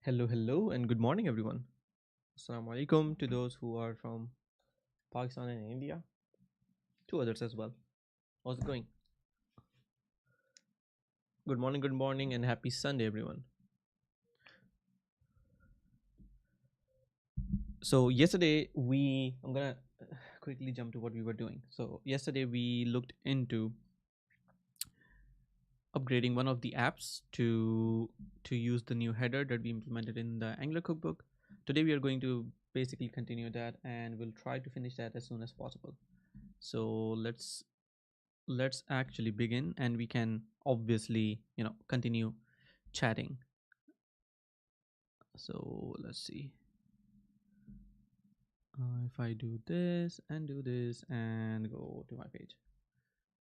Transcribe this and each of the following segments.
Hello, hello, and good morning, everyone. Assalamu alaikum to those who are from Pakistan and India, to others as well. How's it going? Good morning, and happy Sunday, everyone. So, yesterday I'm gonna quickly jump to what we were doing. So, yesterday we looked into upgrading one of the apps to use the new header that we implemented in the Angular Cookbook. Today, we are going to basically continue that, and we'll try to finish that as soon as possible. So, let's actually begin, and we can obviously continue chatting. So let's see, if I do this and do this and go to my page.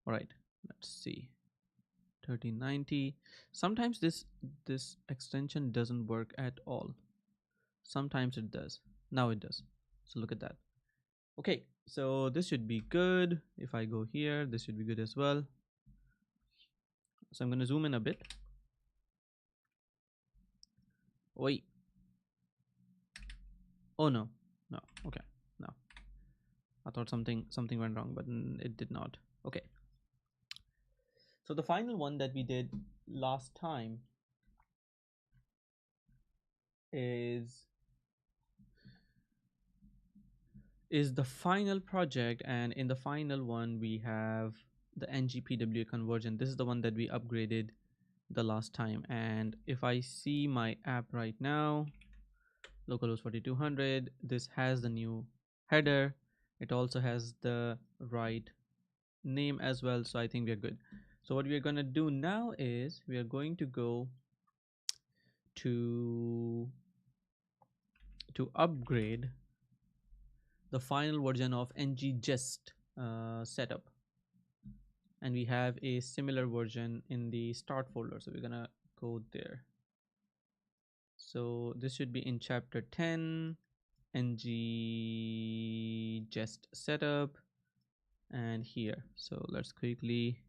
All right, let's see. 1390. Sometimes this extension doesn't work at all. Sometimes it does. Now it does. So look at that. Okay, so this should be good. If I go here, this should be good as well. So I'm going to zoom in a bit. Wait. Oh no. No. Okay. No. I thought something went wrong, but it did not. Okay. So the final one that we did last time is is the final project, and in the final one we have the ngpwa conversion. This is the one that we upgraded the last time, and if I see my app right now, localhost 4200, this has the new header. It also has the right name as well, so I think we are good. So what we are going to do now is we are going to go to upgrade the final version of ngest setup, and we have a similar version in the start folder, so we're gonna go there. So this should be in chapter 10, ngest setup, and here. So let's quickly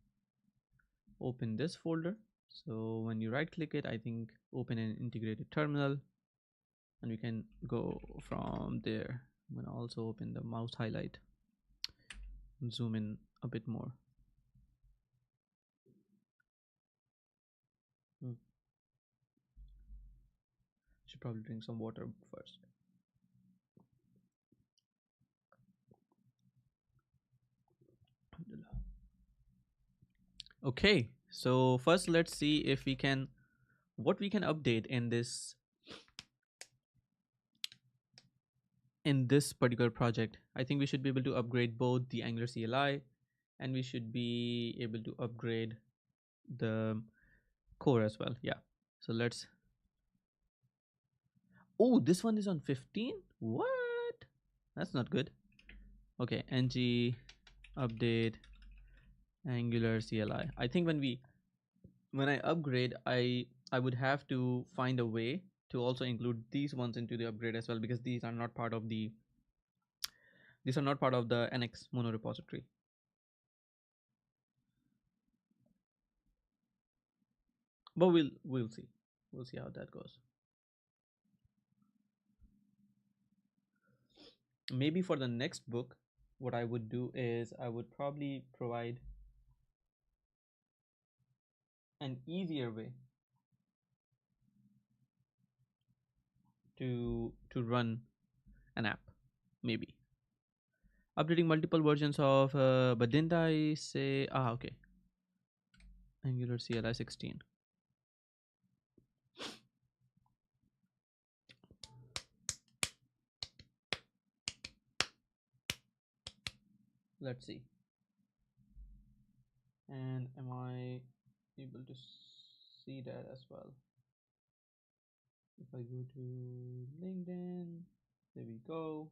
open this folder. So when you right click it, I think open an integrated terminal, and we can go from there. I'm gonna also open the mouse highlight, zoom in a bit more. Hmm. Should probably drink some water first. Okay, so first let's see if we can what we can update in this particular project. I think we should be able to upgrade both the Angular CLI, and we should be able to upgrade the core as well. Yeah. So let's. Oh, this one is on 15. What? That's not good. Okay, ng update Angular CLI. I think when I upgrade, I would have to find a way to also include these ones into the upgrade as well, because these are not part of the NX mono repository. But we'll see how that goes. Maybe for the next book, what I would do is I would probably provide an easier way to run an app. Maybe updating multiple versions of, but didn't I say, okay, Angular CLI 16. Let's see. And am I able to see that as well? If I go to LinkedIn, there we go.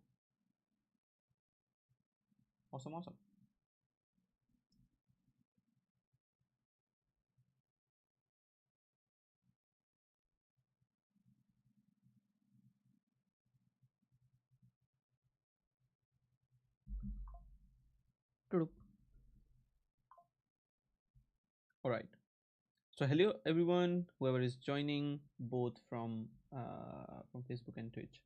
Awesome, awesome. All right. So hello everyone, whoever is joining, both from from Facebook and Twitch.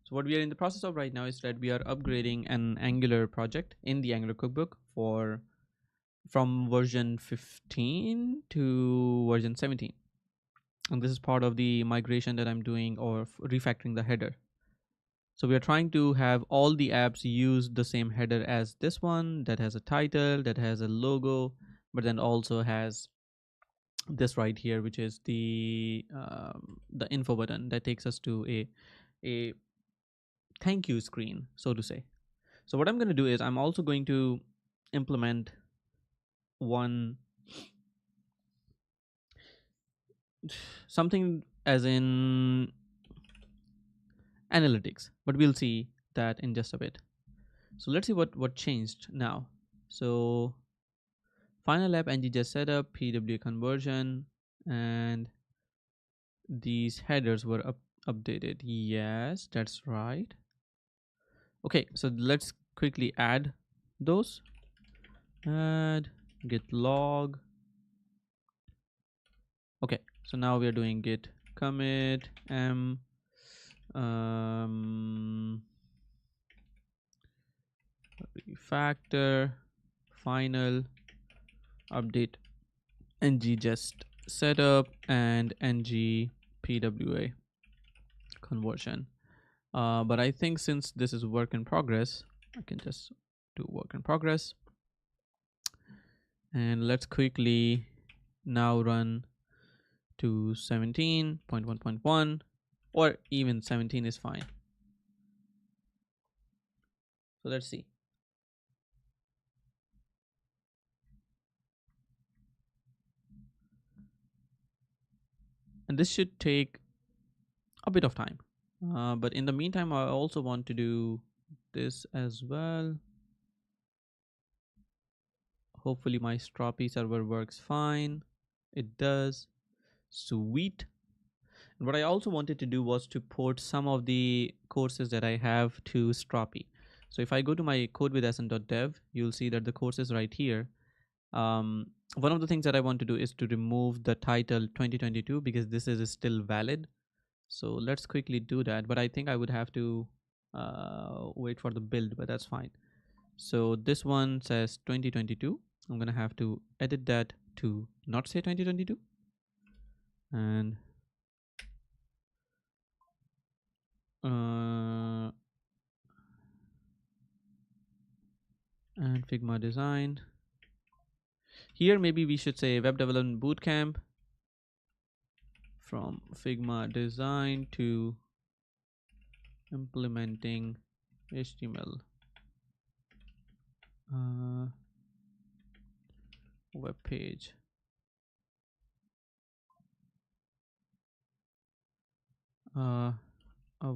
So what we are in the process of right now is that we are upgrading an Angular project in the Angular Cookbook for from version 15 to version 17. And this is part of the migration that I'm doing, or refactoring the header. So we are trying to have all the apps use the same header as this one, that has a title, that has a logo, but then also has this right here, which is the info button that takes us to a thank you screen, so to say. So what I'm going to do is I'm also going to implement one something as in analytics, but we'll see that in just a bit. So let's see what changed now. So final app ng just setup, pw conversion, and these headers were updated. Yes, that's right. Okay, so let's quickly add those. Add git log. Okay, so now we are doing git commit m refactor final update ng just setup and ng pwa conversion. But I think since this is work in progress, I can just do work in progress. And let's quickly now run to 17.1.1, or even 17 is fine. So let's see. And this should take a bit of time. But in the meantime, I also want to do this as well. Hopefully my Strapi server works fine. It does. Sweet. And what I also wanted to do was to port some of the courses that I have to Strapi. So if I go to my CodewithAhsan.dev, you'll see that the course is right here. One of the things that I want to do is to remove the title 2022 because this is still valid. So let's quickly do that. But I think I would have to wait for the build, but that's fine. So this one says 2022. I'm going to have to edit that to not say 2022. And Figma design. Here maybe we should say web development bootcamp from Figma design to implementing HTML web page. A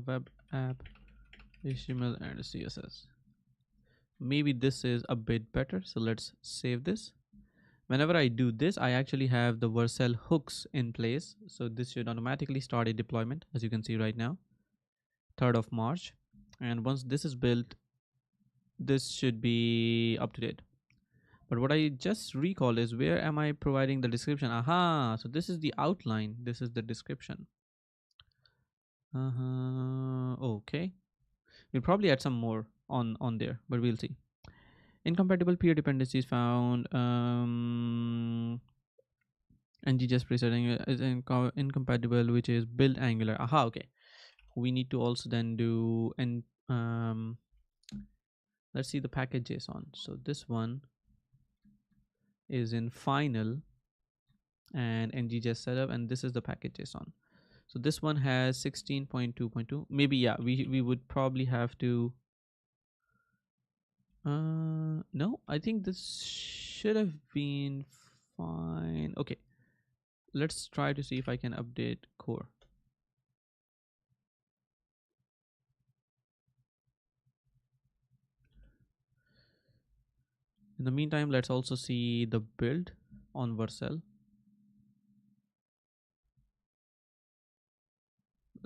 web app, HTML and CSS. Maybe this is a bit better, so let's save this. Whenever I do this, I actually have the Vercel hooks in place, so this should automatically start a deployment, as you can see right now, 3rd of March. And once this is built, this should be up to date. But what I just recall is, where am I providing the description? Aha, so this is the outline, this is the description. Okay, we'll probably add some more on there, but we'll see. Incompatible peer dependencies found. ng just presetting is incompatible, which is build Angular. Aha, okay. We need to also then do, and let's see the package JSON. So this one is in final and ng just setup, and this is the package JSON. So this one has 16.2.2. Maybe, yeah, we would probably have to no, I think this should have been fine. Okay, let's try to see if I can update core. In the meantime, let's also see the build on Vercel.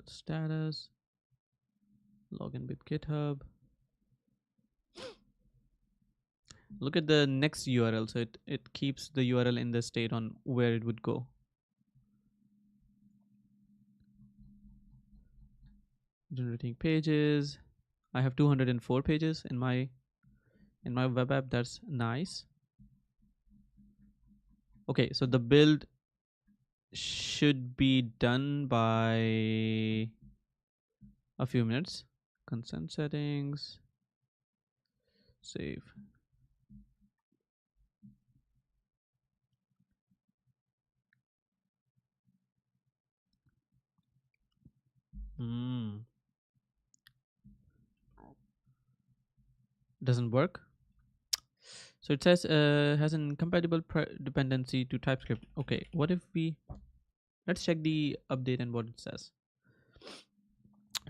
Status, login with GitHub. Look at the next URL. So it keeps the URL in the state on where it would go. generating pages. I have 204 pages in my web app. That's nice. Okay, so the build should be done by a few minutes. Consent settings, save. Hmm. Doesn't work. So it says has an incompatible dependency to TypeScript. Okay, what if we let's check the update and what it says.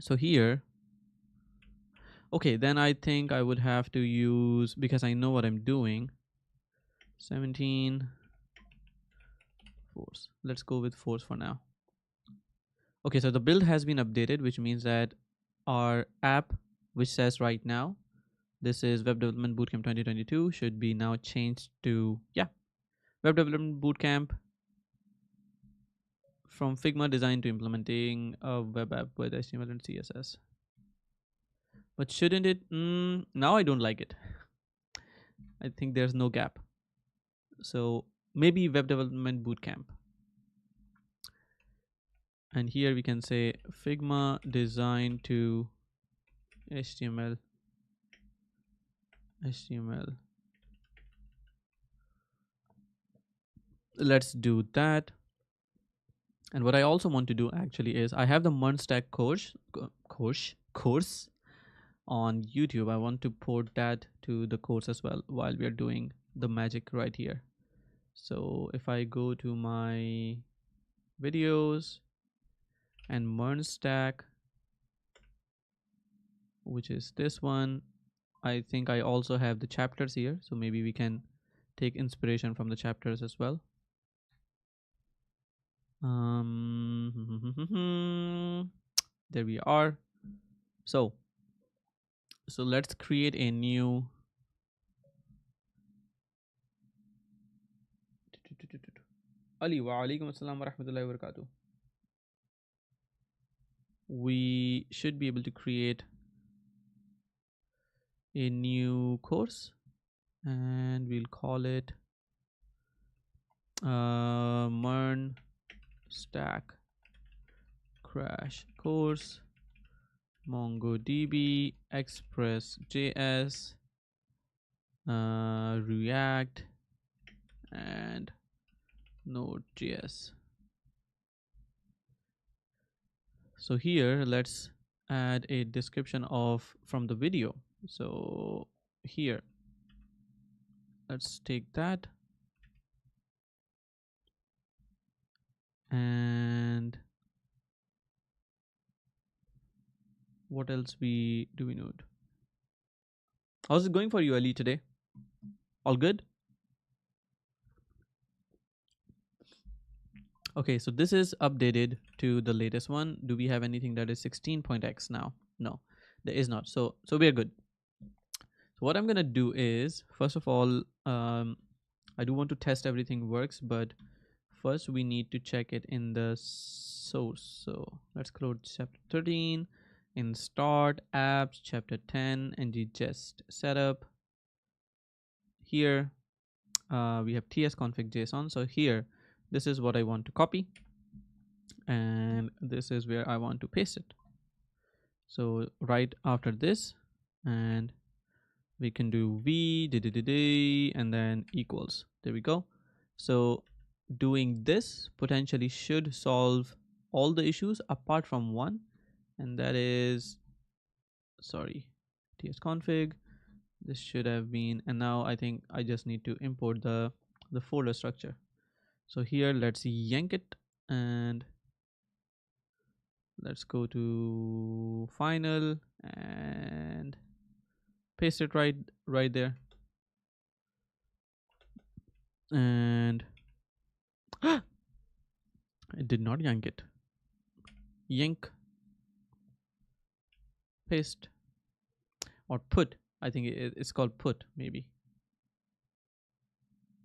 So here, okay, then I think I would have to use, because I know what I'm doing, 17 force. Let's go with force for now. Okay, so the build has been updated, which means that our app, which says right now, this is Web Development Bootcamp 2022, should be now changed to, yeah, Web Development Bootcamp from Figma design to implementing a web app with HTML and CSS. But shouldn't it? Now I don't like it. I think there's no gap. So maybe Web Development Bootcamp. And here we can say Figma design to HTML. Let's do that. And what I also want to do actually is I have the Mernstack course on YouTube. I want to port that to the course as well while we are doing the magic right here. So if I go to my videos and Mernstack, which is this one, I think I also have the chapters here. So maybe we can take inspiration from the chapters as well. There we are. So let's create a new Ali wa alaikum assalam wa rahmatullahi wa barakatuh. We should be able to create a new course and we'll call it Mern Stack Crash Course, MongoDB, Express.js, React, and Node.js. So here let's add a description of from the video. So here let's take that and what else we need? How's it going for you, Ali, today? All good? Okay, so this is updated to the latest one. Do we have anything that is 16.x now? No, there is not. So we are good. So what I'm gonna do is, first of all, I do want to test everything works, but first we need to check it in the source. So let's close chapter 13 in start apps, chapter 10 ngest setup. Here we have tsconfig.json. So here, this is what I want to copy and this is where I want to paste it. So right after this, and we can do v and then equals. There we go. So doing this potentially should solve all the issues apart from one, and that is, sorry, tsconfig. This should have been, and now I think I just need to import the folder structure. So here let's yank it and let's go to final and paste it right there. And it did not yank it. Yank, paste, or put. I think it's called put, maybe.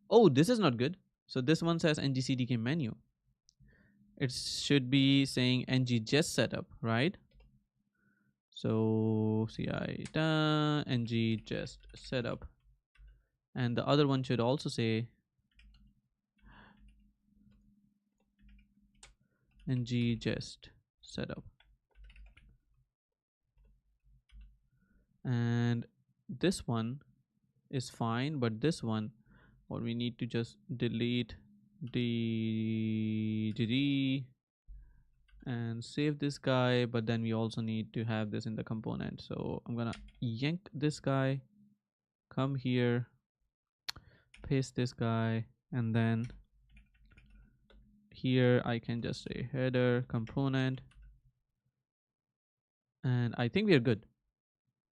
Oh, this is not good. So this one says ngcdk menu. It should be saying ngest setup, right? So ci ng just setup, and the other one should also say ng just setup. And this one is fine, but this one, or we need to just delete the and save this guy, but then we also need to have this in the component. So I'm gonna yank this guy, come here, paste this guy, and then here I can just say header component, and I think we are good.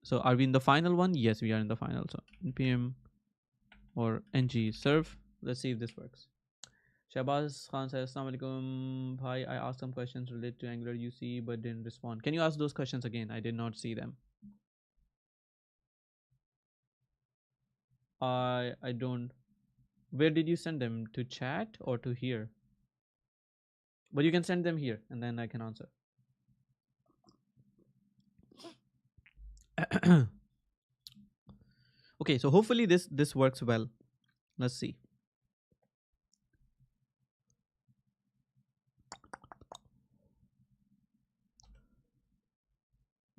So are we in the final one? Yes, we are in the final. So npm or ng serve. Let's see if this works. Shahbaz Khan says, Assalamu alaikum. Hi, I asked some questions related to Angular UC but didn't respond. Can you ask those questions again? I did not see them. I don't. Where did you send them? To chat or to here? But you can send them here and then I can answer. Okay, so hopefully this works well. Let's see.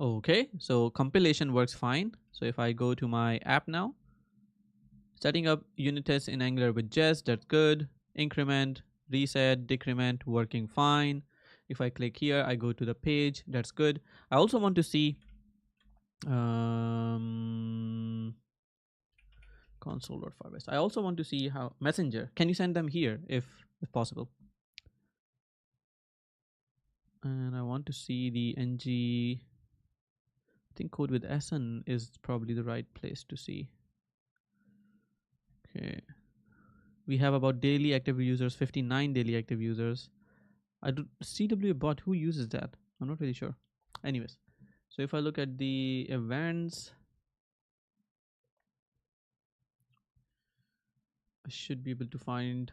Okay, so compilation works fine. So if I go to my app now, setting up unit tests in Angular with Jest, that's good. Increment, reset, decrement, working fine. If I click here, I go to the page, that's good. I also want to see console.firebase. I also want to see how messenger. Can you send them here if possible? And I want to see the ng. I think CodewithAhsan is probably the right place to see. Okay. We have about daily active users, 59 daily active users. I do CW bot, who uses that? I'm not really sure. Anyways, so if I look at the events, I should be able to find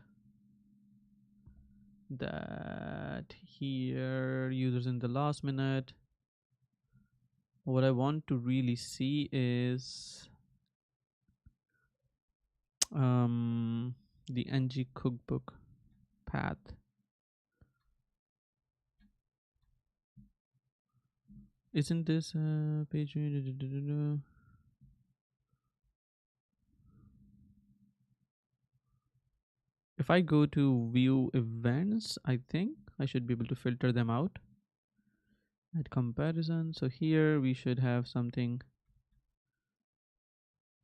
that here, users in the last minute. What I want to really see is the ng cookbook path. Isn't this page? If I go to view events, I think I should be able to filter them out at comparison. So here we should have something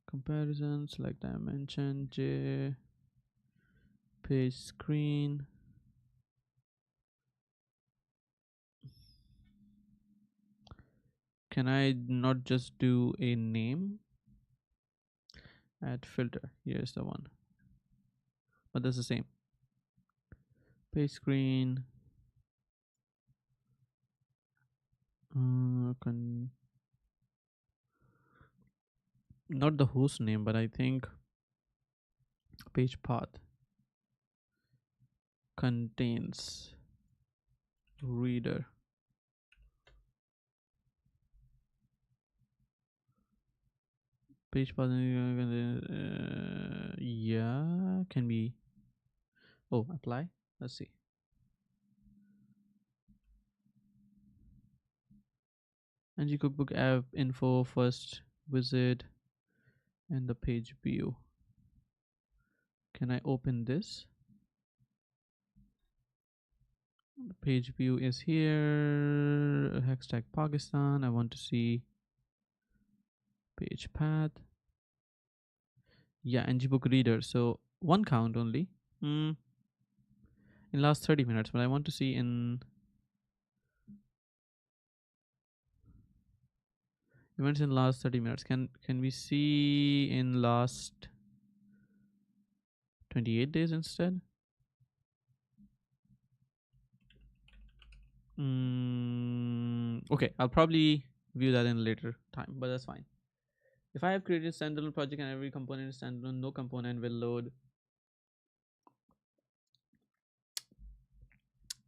comparisons like dimension, J, page screen. Can I not just do a name? Add filter. Here's the one. But that's the same. Page screen. Not the host name, but I think page path contains reader. Page path. Yeah, can be. Oh, apply. Let's see. ng cookbook app info first visit and the page view. Can I open this? The page view is here. Hashtag Pakistan. I want to see page path. Yeah, ng book reader. So one count only. In last 30 minutes, but I want to see in events in last 30 minutes. Can we see in last 28 days instead? Okay, I'll probably view that in a later time, but that's fine. If I have created standalone project and every component is standalone, no component will load.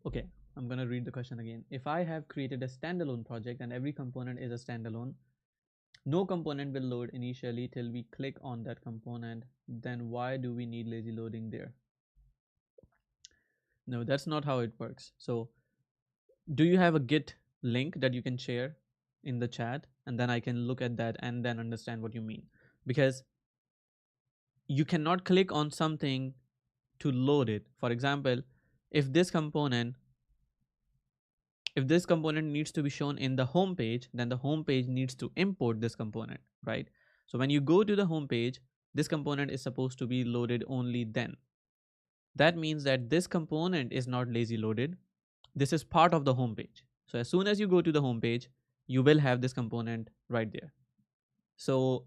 Okay, I'm going to read the question again. If I have created a standalone project and every component is a standalone, no component will load initially till we click on that component, then why do we need lazy loading there? No, that's not how it works. So do you have a Git link that you can share in the chat, and then I can look at that and then understand what you mean? Because you cannot click on something to load it. For example, if this component if this component needs to be shown in the home page, then the home page needs to import this component, right? So when you go to the home page, this component is supposed to be loaded only then. That means that this component is not lazy loaded. This is part of the home page. So as soon as you go to the home page, you will have this component right there. So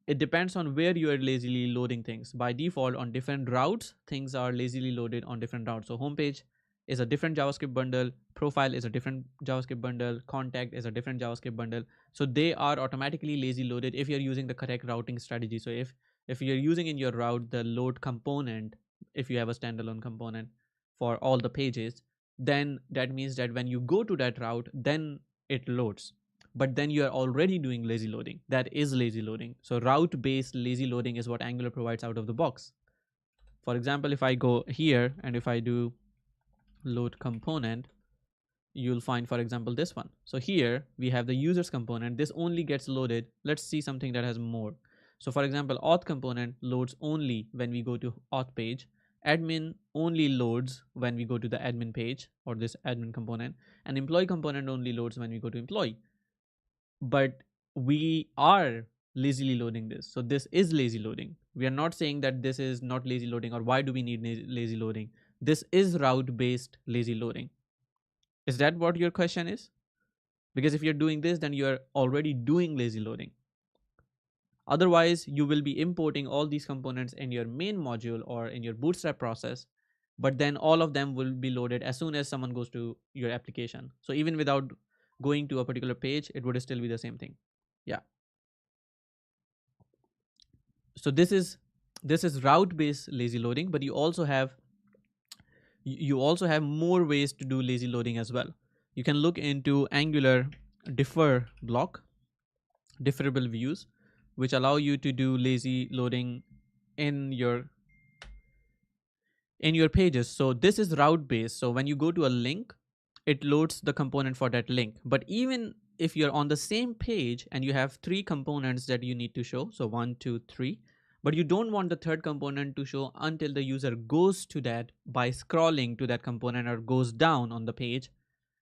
it depends on where you are lazily loading things. By default, on different routes, things are lazily loaded on different routes. So homepage is a different JavaScript bundle, profile is a different JavaScript bundle, contact is a different JavaScript bundle. So they are automatically lazy loaded if you're using the correct routing strategy. So if you're using in your route the load component, if you have a standalone component for all the pages, then that means that when you go to that route, then it loads. But then you are already doing lazy loading. That is lazy loading. So route based lazy loading is what Angular provides out of the box. For example, if I go here and if I do load component, you'll find, for example, this one. So here we have the users component. This only gets loaded. Let's see something that has more. So for example, auth component loads only when we go to auth page. Admin only loads when we go to the admin page or this admin component, and employee component only loads when we go to employee. But we are lazily loading this. So this is lazy loading. We are not saying that this is not lazy loading or why do we need lazy loading. This is route based lazy loading. Is that what your question is? Because if you're doing this, then you're already doing lazy loading. Otherwise, you will be importing all these components in your main module or in your bootstrap process, but then all of them will be loaded as soon as someone goes to your application. So even without going to a particular page, it would still be the same thing. Yeah. So this is route based lazy loading, but you also have more ways to do lazy loading as well. You can look into Angular defer block, deferrable views, which allow you to do lazy loading in your pages. So this is route based. So when you go to a link, it loads the component for that link. But even if you're on the same page and you have 3 components that you need to show, so 1, 2, 3, but you don't want the third component to show until the user goes to that by scrolling to that component or goes down on the page,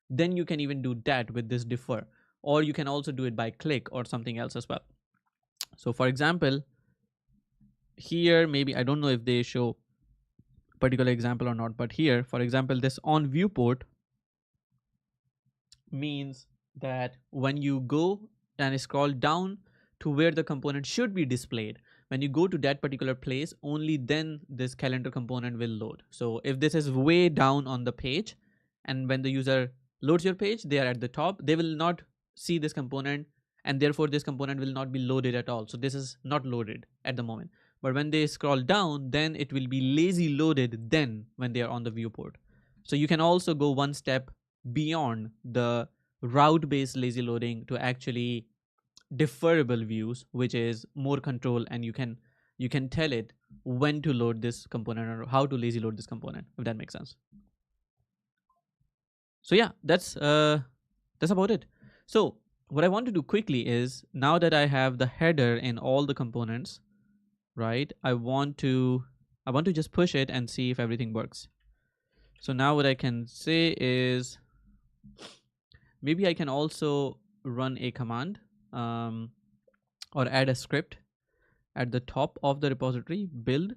then you can even do that with this defer. Or you can also do it by click or something else as well. So for example, here, maybe I don't know if they show particular example or not, but here, for example, this on viewport means that when you go and scroll down to where the component should be displayed, when you go to that particular place, only then this calendar component will load. So if this is way down on the page and when the user loads your page, they are at the top, they will not see this component, and therefore this component will not be loaded at all. So this is not loaded at the moment. But when they scroll down, then it will be lazy loaded then when they are on the viewport. So you can also go one step beyond the route based lazy loading to actually deferrable views, which is more control, and you can tell it when to load this component or how to lazy load this component, if that makes sense. So yeah, that's about it. So what I want to do quickly is, now that I have the header in all the components, right, I want to just push it and see if everything works. So now what I can say is, maybe I can also run a command or add a script at the top of the repository, build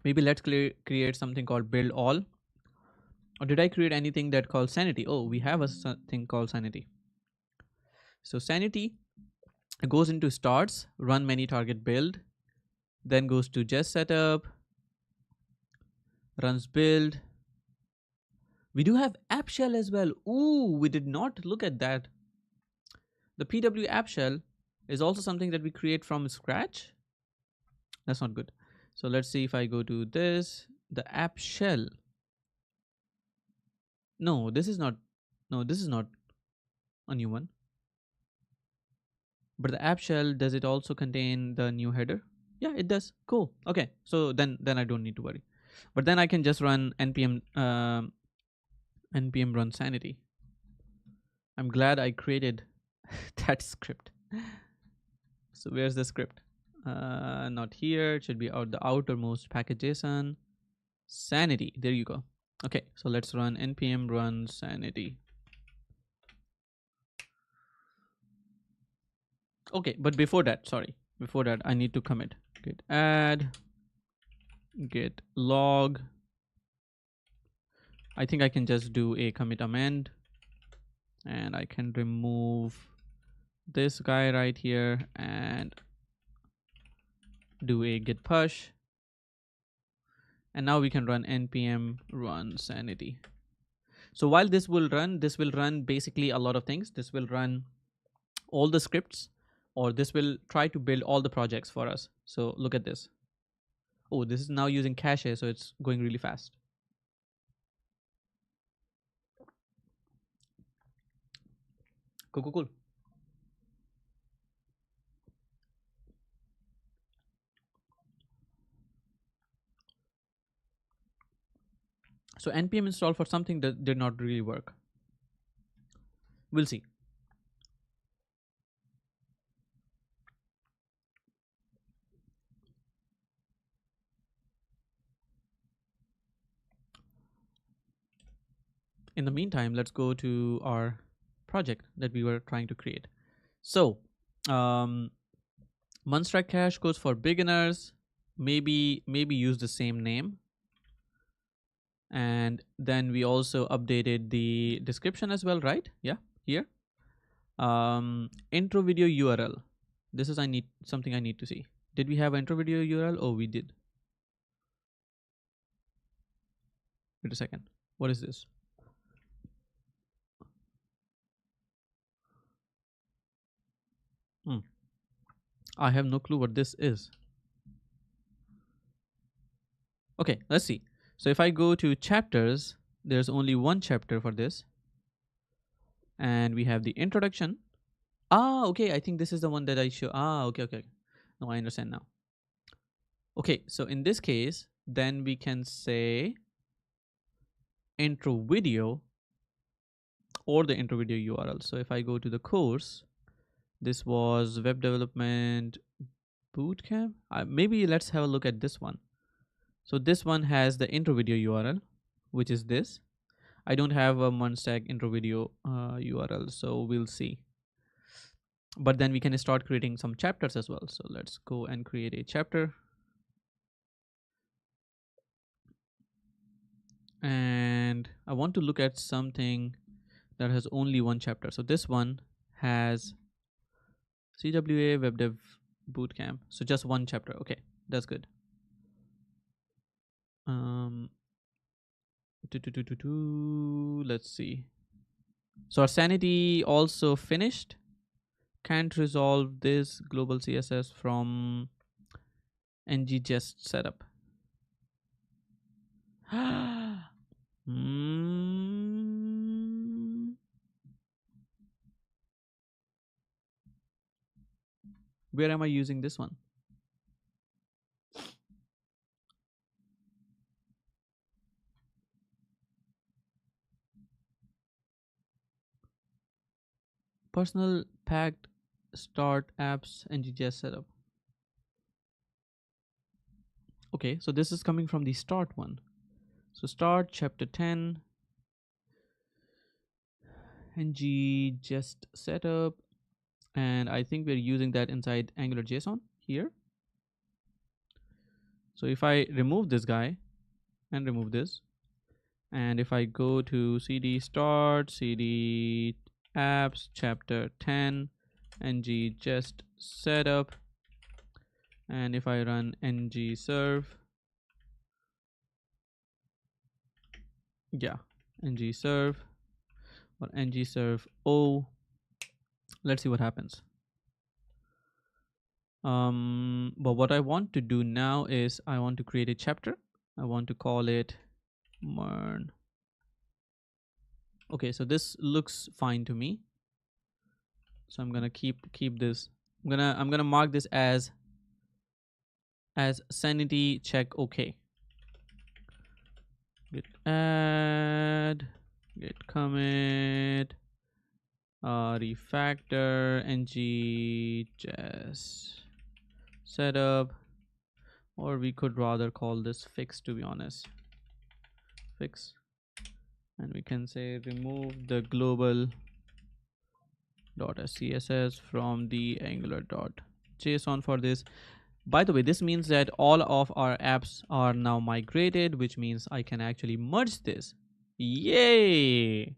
maybe let's create something called build all. Or did I create anything that called sanity? Oh, we have a thing called sanity. So sanity goes into starts, run many target build, then goes to just setup, runs build. We do have app shell as well. Ooh, we did not look at that. The PW app shell is also something that we create from scratch. That's not good. So let's see if I go to this, the app shell. No, this is not. No, this is not a new one. But the app shell, does it also contain the new header? Yeah, it does. Cool. Okay, so then I don't need to worry. But then I can just run npm npm run sanity. I'm glad I created that script. So where's the script? Not here. It should be out the outermost package JSON. Sanity. There you go. Okay, so let's run npm run sanity. Okay, but before that, sorry, before that, I need to commit. Git add, git log. I think I can just do a commit amend, and I can remove this guy right here and do a git push. And now we can run npm run sanity. So while this will run basically a lot of things. This will run all the scripts, or this will try to build all the projects for us. So look at this. Oh, this is now using cache, so it's going really fast. Cool, cool, cool. So npm install for something that did not really work. We'll see. In the meantime, let's go to our project that we were trying to create. So, Munstrack cache goes for beginners. Maybe use the same name. And then we also updated the description as well, right? Yeah, here. Intro video URL. This is something I need to see. Did we have intro video URL? Oh, we did. Wait a second. What is this? I have no clue what this is. Okay, let's see. So if I go to chapters, there's only one chapter for this. And we have the introduction. Ah, okay. I think this is the one that I show. Ah, okay, okay. No, I understand now. Okay, so in this case, then we can say intro video or the intro video URL. So if I go to the course, this was web development bootcamp. Maybe let's have a look at this one. So this one has the intro video URL, which is this. I don't have a Munstack intro video URL, so we'll see. But then we can start creating some chapters as well. So let's go and create a chapter. And I want to look at something that has only one chapter. So this one has CWA Web Dev Bootcamp. So just one chapter. Okay, that's good. Let's see. So our sanity also finished. Can't resolve this global CSS from ngJest setup. Where am I using this one? Personal packed start apps ngJS setup. Okay, so this is coming from the start one. So start chapter 10 ngJest setup, and I think we're using that inside Angular JSON here. So if I remove this guy and remove this, and if I go to cd start, cd apps, chapter 10, ngJest setup, and if I run ng serve, yeah, ng serve or ng serve o, let's see what happens. But what I want to do now is I want to create a chapter. I want to call it Mern. Okay, so this looks fine to me. So I'm gonna keep this. I'm gonna mark this as sanity check. Okay. Git add, git commit, refactor, ng just setup, or we could rather call this fix, to be honest. Fix, and we can say remove the global .scss from the angular.json for this. By the way, this means that all of our apps are now migrated, which means I can actually merge this. Yay!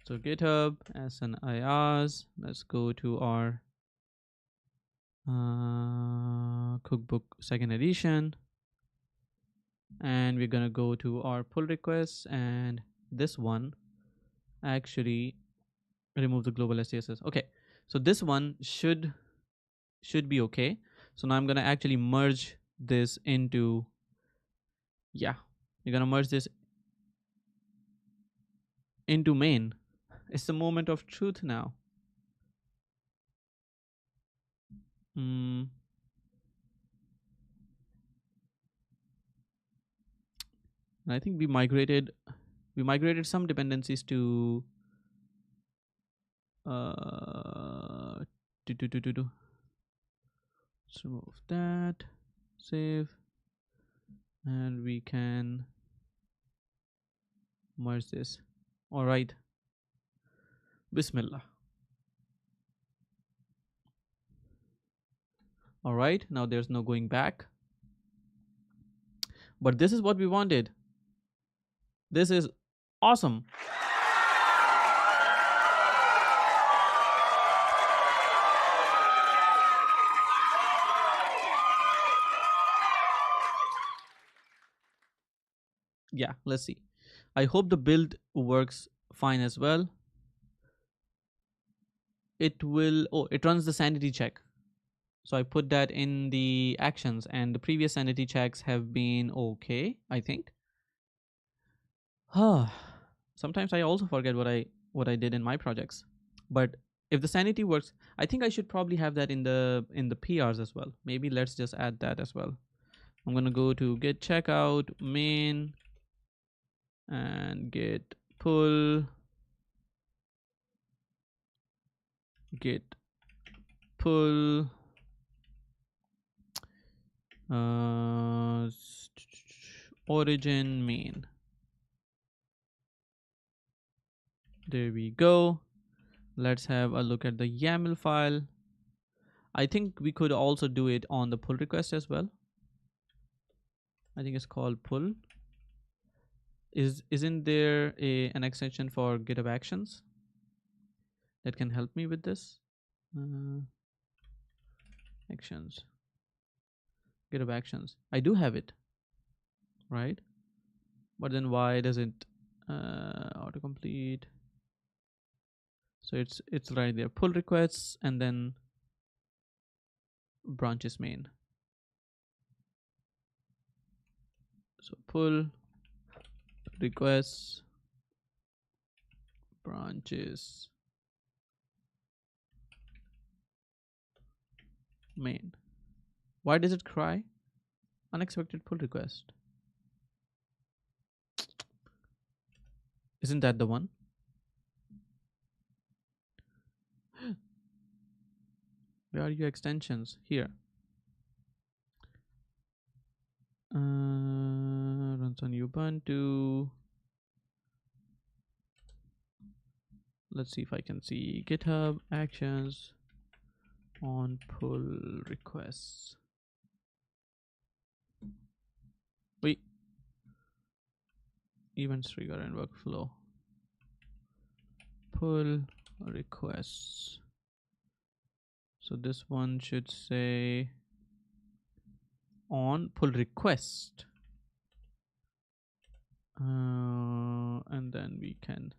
So GitHub as an IaaS. Let's go to our cookbook second edition, and we're gonna go to our pull requests, and this one actually remove the global SCSS. Okay, so this one should be okay. So now I'm gonna actually merge this into, yeah, you're gonna merge this into main. It's the moment of truth now. I think we migrated some dependencies to uh let's remove that, save, and we can merge this. All right, bismillah. All right, now there's no going back, but this is what we wanted. This is awesome. Yeah, let's see. I hope the build works fine as well. It will, oh, it runs the sanity check. So I put that in the actions, and the previous sanity checks have been okay, I think. Sometimes I also forget what I did in my projects. But if the sanity works, I think I should probably have that in the PRs as well. Maybe let's just add that as well. I'm gonna go to git checkout main and git pull, git pull origin main. There we go. Let's have a look at the YAML file. I think we could also do it on the pull request as well. I think it's called pull. Isn't there an extension for GitHub Actions that can help me with this? Actions, GitHub Actions. I do have it, right? But then why does it autocomplete? So it's right there. Pull requests and then branches main. So pull requests branches main. Why does it cry? Unexpected pull request. Isn't that the one? Where are your extensions? Here. Runs on Ubuntu. Let's see if I can see GitHub Actions on pull requests. Wait. Events trigger and workflow. Pull requests. So this one should say on pull request. And then we can,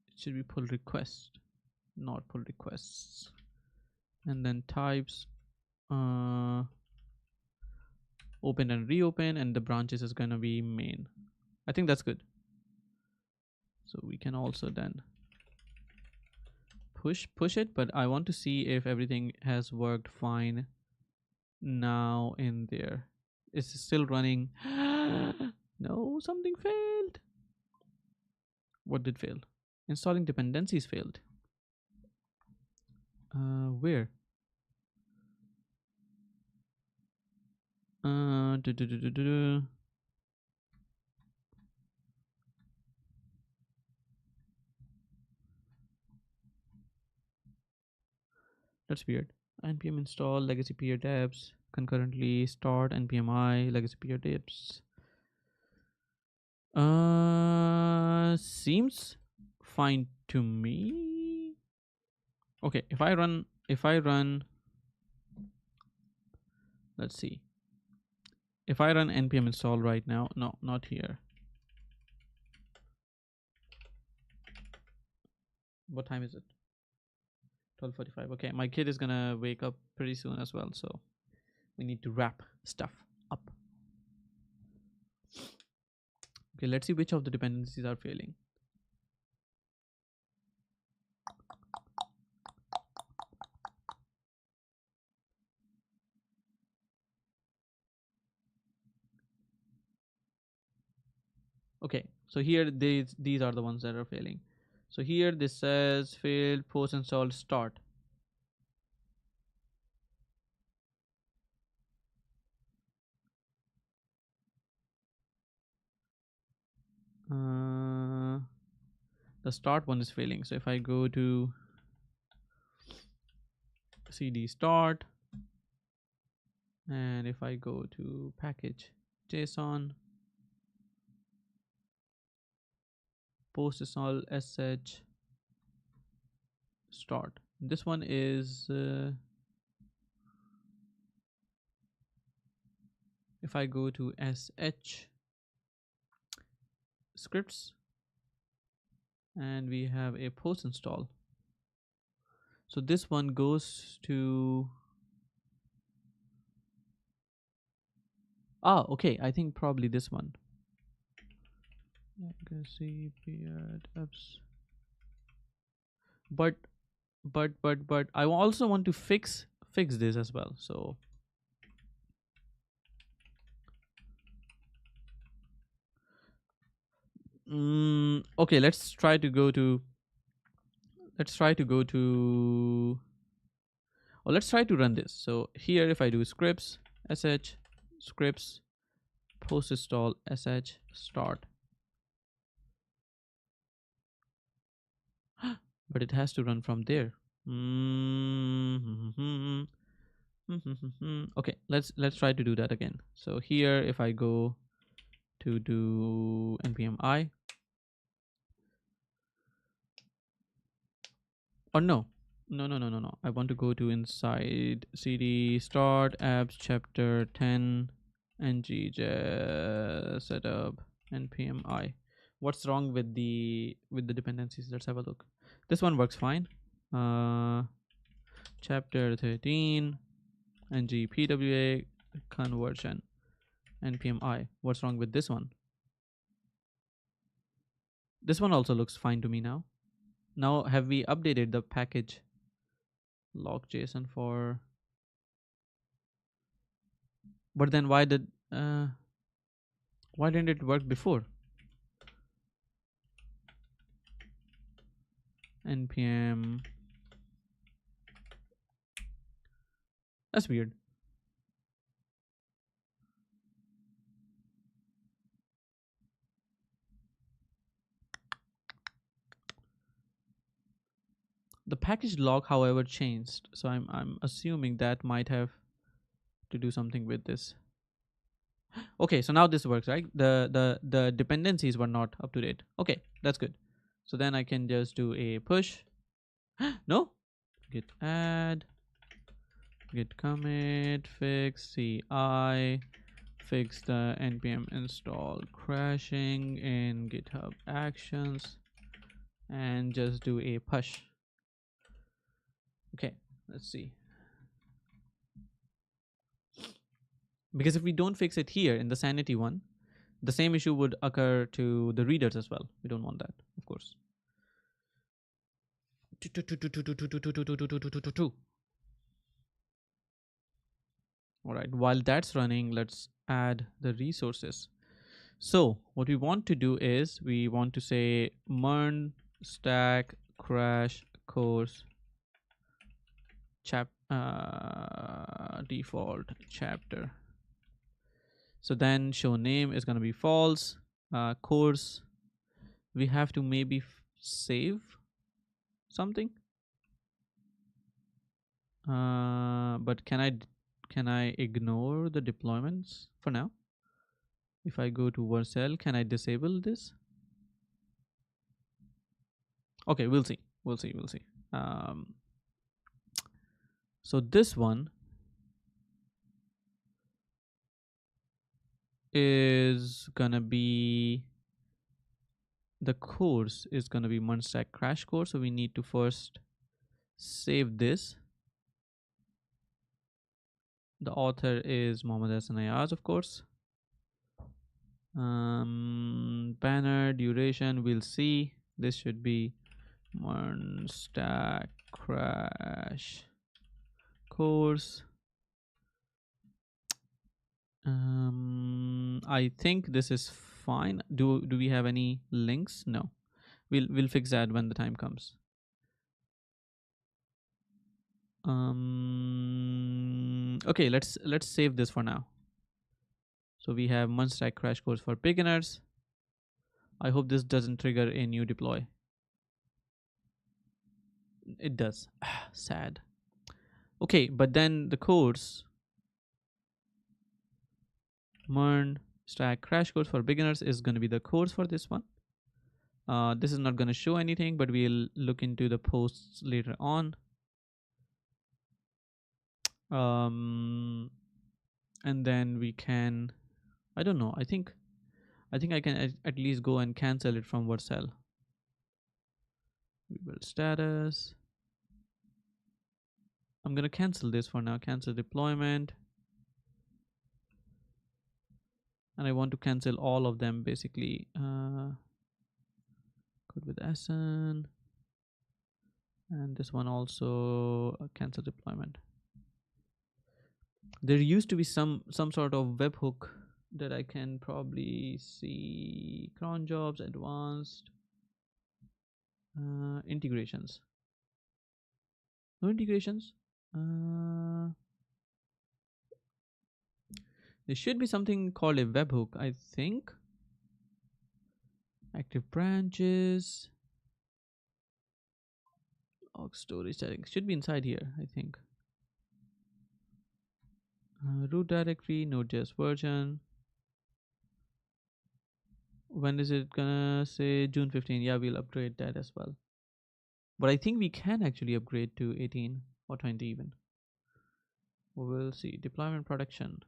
it should be pull request, not pull requests. and then types uh, open and reopen, and the branches is gonna be main. I think that's good. So we can also then push it, but I want to see if everything has worked fine now in there. It's still running. No, something failed. What did fail? Installing dependencies failed. Where? Do, do, do, do, do, do. That's weird. npm install legacy peer tabs concurrently start npm I legacy peer tabs. Seems fine to me. Okay, if I run, let's see. If I run npm install right now, no, not here. What time is it? 12:45. Okay, my kid is gonna wake up pretty soon as well, so we need to wrap stuff up. Okay, let's see which of the dependencies are failing. Okay, so here these are the ones that are failing. So here this says failed post install start. The start one is failing. So if I go to cd start, and if I go to package JSON, post install sh start. This one is if I go to sh scripts, and we have a post install. So this one goes to okay, I think probably this one. Legacy peer tabs. But I also want to fix this as well. So okay, let's try to go to let's try to run this. So here if I do scripts sh scripts post install sh start, but it has to run from there. Okay, let's try to do that again. So here if I go to do npm I, or no, I want to go to inside cd start apps chapter 10 ng setup npm I. What's wrong with the dependencies? Let's have a look. This one works fine. Chapter 13 ng pwa conversion npm I. What's wrong with this one? This one also looks fine to me now. Now have we updated the package log JSON for, but then why didn't it work before? npm, that's weird. The package log however changed, so I'm assuming that might have to do something with this. Okay, so now this works, right? The dependencies were not up to date. Okay, that's good. So then I can just do a push. No, git add, git commit, fix ci, fix the npm install crashing in GitHub Actions, and just do a push. Okay, let's see. Because if we don't fix it here in the sanity one, the same issue would occur to the readers as well. We don't want that, of course. All right, while that's running, let's add the resources. So what we want to do is we want to say MERN stack crash course default chapter. So then show name is going to be false. Course, we have to maybe save something. But can I ignore the deployments for now? If I go to Vercel, can I disable this? Okay, we'll see. We'll see. We'll see. So this one is gonna be, the course is gonna be Munstack crash course. So we need to first save this. The author is Mohammed Hassan Ayaz, of course. Banner duration, we'll see. This should be Munstack crash course. I think this is fine. Do we have any links? No. We'll fix that when the time comes. Okay, let's save this for now. So we have Munstack crash course for beginners. I hope this doesn't trigger a new deploy. It does. Sad. Okay, but then the course MERN stack crash course for beginners is going to be the course for this one. This is not going to show anything, but we'll look into the posts later on. And then we can, I don't know, I think I can at least go and cancel it from Vercel. We build status. I'm gonna cancel this for now. Cancel deployment. And I want to cancel all of them basically. CodewithAhsan. And this one also, cancel deployment. There used to be some sort of webhook that I can probably see. Cron jobs, advanced, integrations. No integrations. There should be something called a webhook, I think. Active branches. Log storage settings should be inside here, I think. Root directory, Node.js version. When is it gonna say June 15? Yeah, we'll upgrade that as well. But I think we can actually upgrade to 18 or 20 even. We'll see. Deployment production.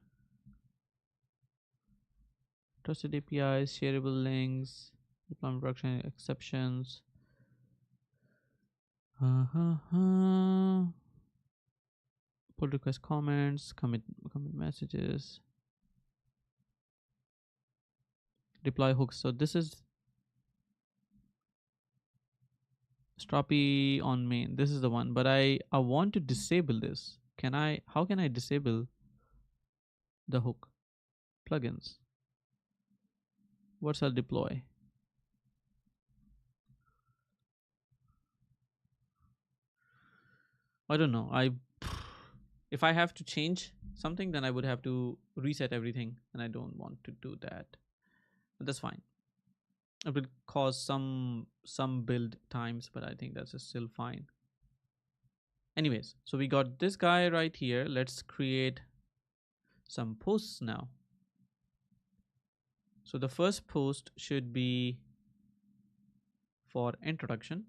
Trusted APIs, shareable links, deployment production exceptions. Pull request comments, commit messages, deploy hooks. So this is Stroppy on main. This is the one, but I want to disable this. How can I disable the hook? Plugins. What's our deploy? I don't know. If I have to change something, then I would have to reset everything, and I don't want to do that. But that's fine. It will cause some build times, but I think that's still fine. Anyways, so we got this guy right here. Let's create some posts now. So the first post should be for introduction,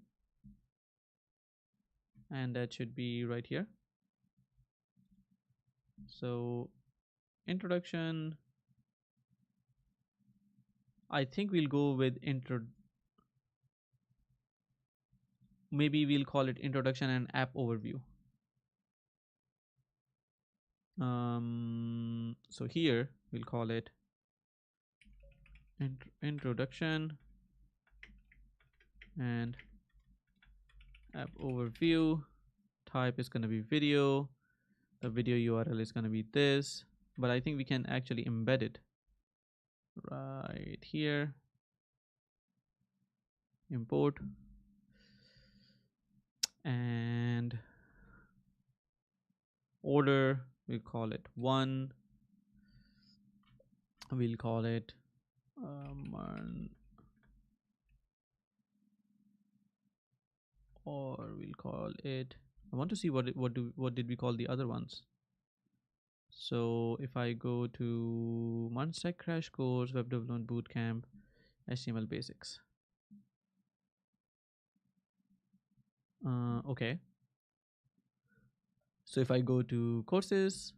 and that should be right here. So introduction, I think we'll go with maybe we'll call it introduction and app overview. So here we'll call it introduction and app overview. Type is going to be video. The video URL is going to be this, but I think we can actually embed it right here. Import and order, we'll call it 1. We'll call it or we'll call it, I want to see what did we call the other ones. So if I go to Munstack Crash Course, Web Development Bootcamp, HTML Basics. Okay. So if I go to courses,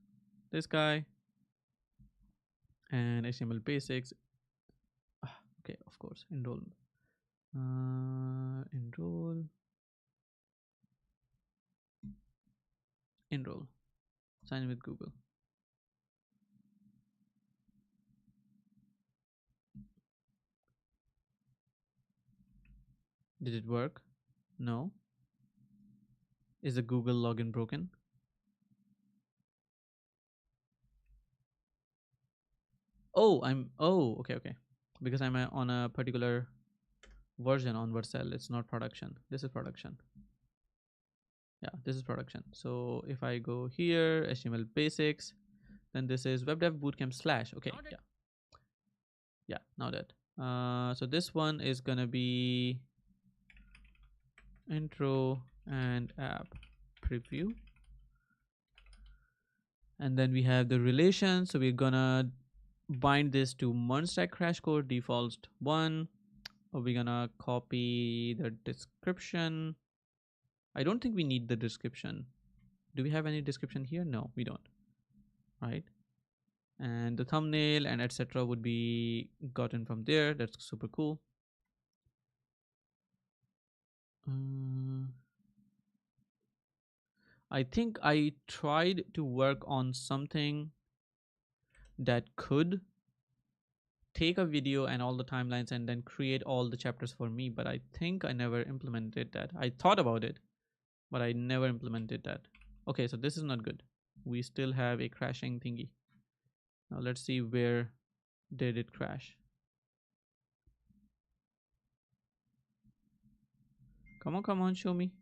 this guy, and HTML Basics, okay, of course, enroll, enroll, sign in with Google. Did it work? No. Is the Google login broken? Okay. Because I'm on a particular version on Vercel. It's not production. This is production. Yeah, this is production. So if I go here, HTML basics, then this is web dev bootcamp / okay. Yeah, now that. So this one is gonna be intro and app preview. And then we have the relation. So we're gonna bind this to Munstack Crash Course default 1. We're gonna copy the description. I don't think we need the description. Do we have any description here? No, we don't. Right. And the thumbnail and etc. would be gotten from there. That's super cool. I think I tried to work on something that could take a video and all the timelines and then create all the chapters for me, but I think I never implemented that. I thought about it, but I never implemented that. Okay, so this is not good. We still have a crashing thingy. Now let's see where did it crash. Come on, show me.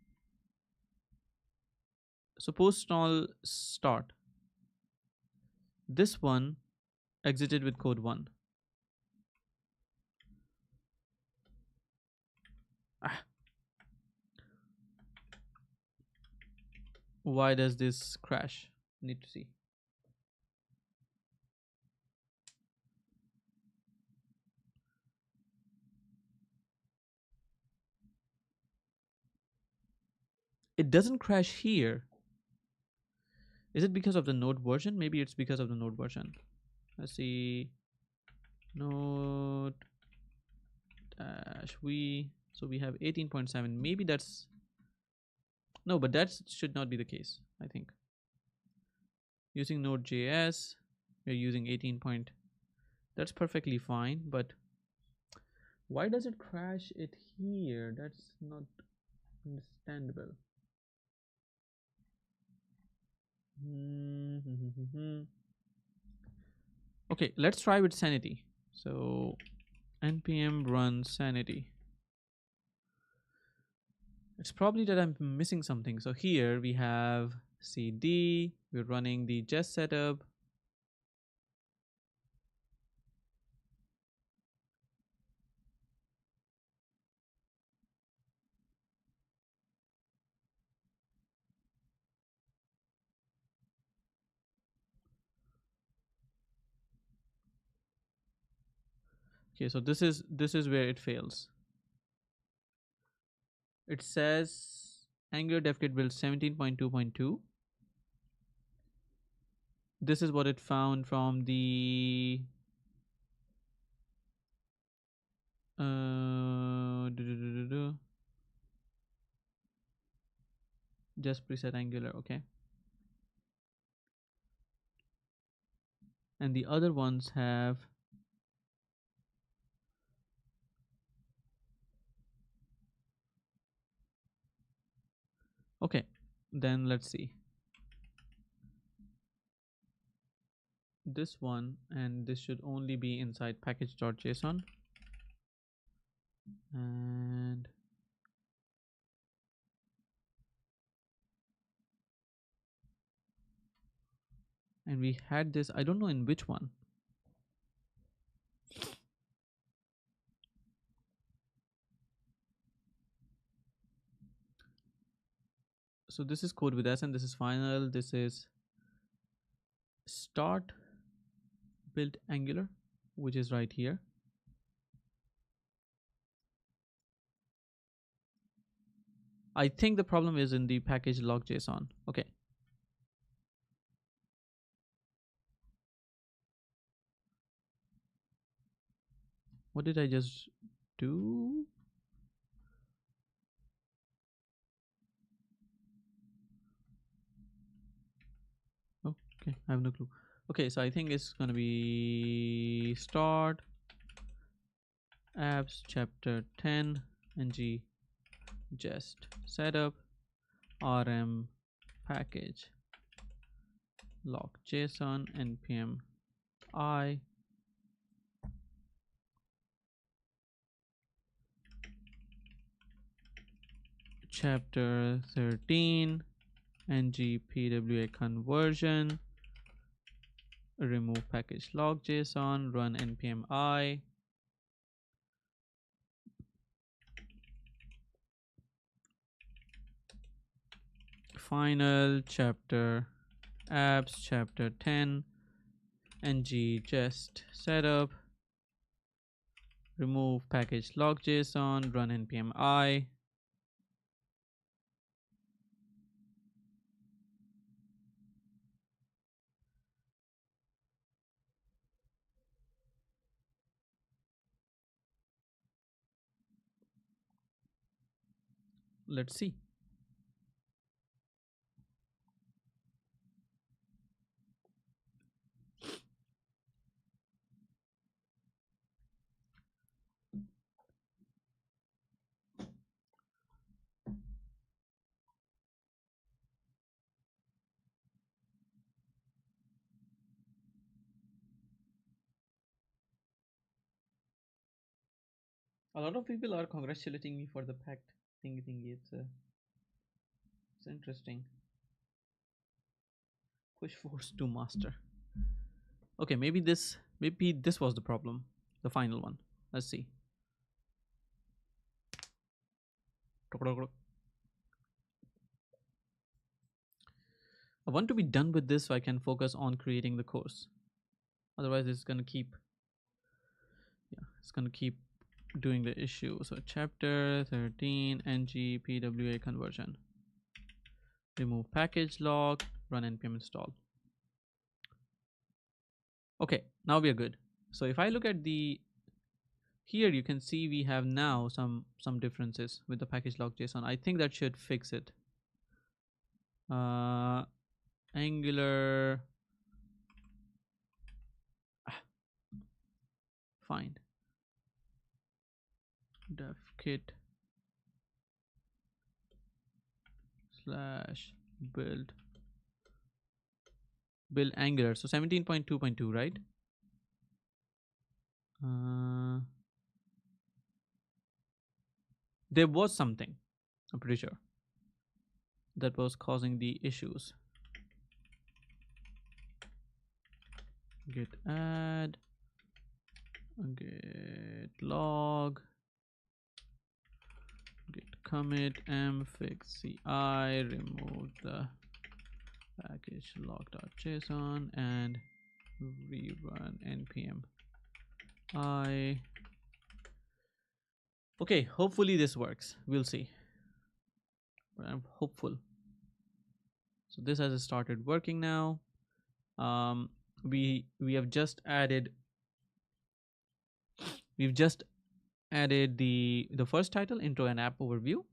Suppose all start. This one exited with code 1. Why does this crash? Need to see. It doesn't crash here. Is it because of the node version? Maybe it's because of the node version. Let's see. Node dash we. So we have 18.7. Maybe that's no, but that should not be the case. I think using Node.js, we're using 18. That's perfectly fine. But why does it crash it here? That's not understandable. Okay, let's try with sanity. So npm run sanity. It's probably that I'm missing something. So here we have cd, we're running the jest setup. Okay, so this is where it fails. It says Angular dev kit build 17.2.2. This is what it found from the just preset Angular. Okay, and the other ones have. Okay, then let's see this one, and this should only be inside package.json, and we had this, I don't know in which one. So this is code with S, and this is final. This is start build Angular, which is right here. I think the problem is in the package log.json. Okay. What did I just do? Okay, I have no clue. Okay, so I think it's gonna be start apps chapter 10 ng just setup rm package log json npm I chapter 13 ng pwa conversion remove package log json run npm I final chapter apps chapter 10 ng just setup remove package log json run npm I let's see. A lot of people are congratulating me for the pact thingy. It's interesting. Push force to master. Okay, maybe this was the problem. The final one. Let's see. I want to be done with this so I can focus on creating the course. Otherwise, it's gonna keep doing the issue. So chapter 13 ng pwa conversion. Remove package log, run npm install. Okay, now we are good. So if I look at the here, you can see we have now some differences with the package log json. I think that should fix it. Angular find dev kit slash build Angular. So 17.2.2, right? There was something, I'm pretty sure, that was causing the issues. Git add, git log, git commit mfix ci, remove the package log.json and rerun npm I. Okay, hopefully this works. We'll see, but I'm hopeful. So this has started working now. We have just added the first title, intro and app overview,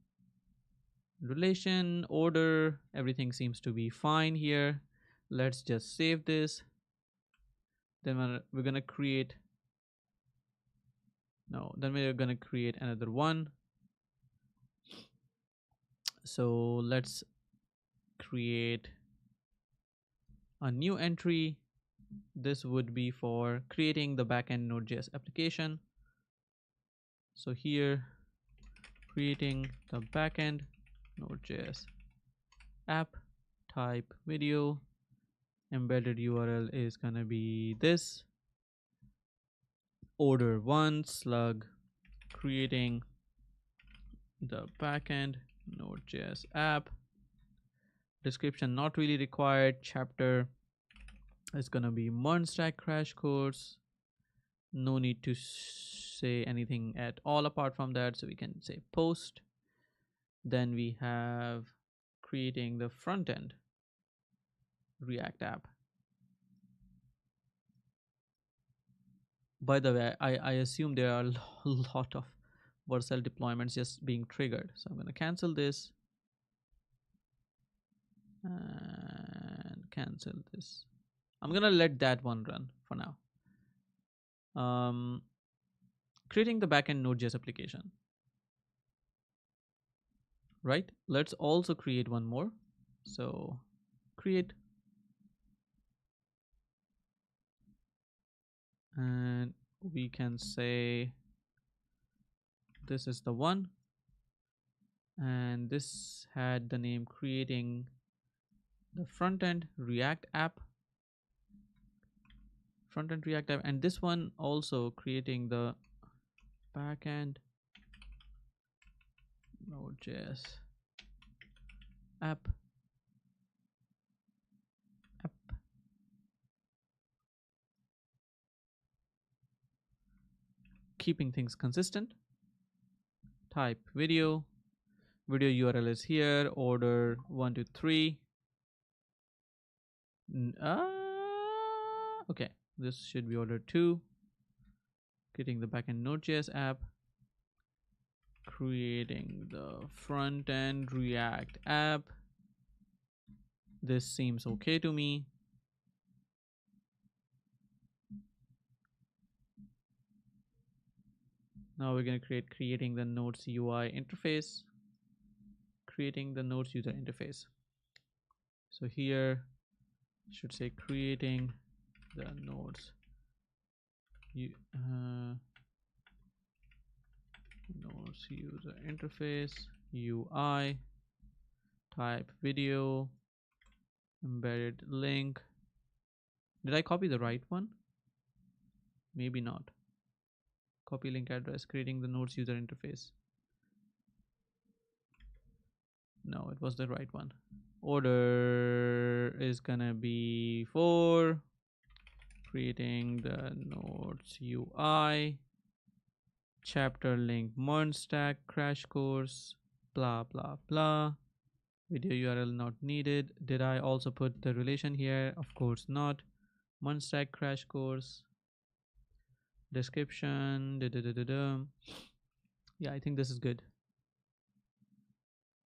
relation, order, everything seems to be fine here. Let's just save this Then we're gonna create, no, then we're gonna create another one. So let's create a new entry. This would be for creating the backend Node.js application. So here, creating the backend Node.js app, type video, embedded URL is gonna be this, order one slug, creating the backend Node.js app, description not really required, chapter is gonna be MERN stack crash course, no need to say anything at all apart from that, so we can say post. Then we have creating the front end React app. By the way, I assume there are a lot of Vercel deployments just being triggered, so I'm going to cancel this and cancel this. I'm going to let that one run for now. Creating the backend Node.js application, right? Let's also create one more. So create, and we can say this is the one, and this had the name creating the front end React app, and this one also creating the backend Node.js app, keeping things consistent. Type video URL is here, order 1 to 3. Okay, this should be order 2. Creating the backend Node.js app, creating the front end React app. This seems okay to me. Now we're going to creating the Nodes UI interface, creating the Nodes user interface. So here should say creating the Nodes Nodes user interface UI, type video, embedded link. Did I copy the right one? Maybe not. Copy link address, creating the Nodes user interface. No, it was the right one. Order is gonna be 4, creating the Nodes UI, chapter link MERN stack crash course, blah blah blah, video URL not needed. Did I also put the relation here? Of course not. MERN stack crash course, description, yeah, I think this is good.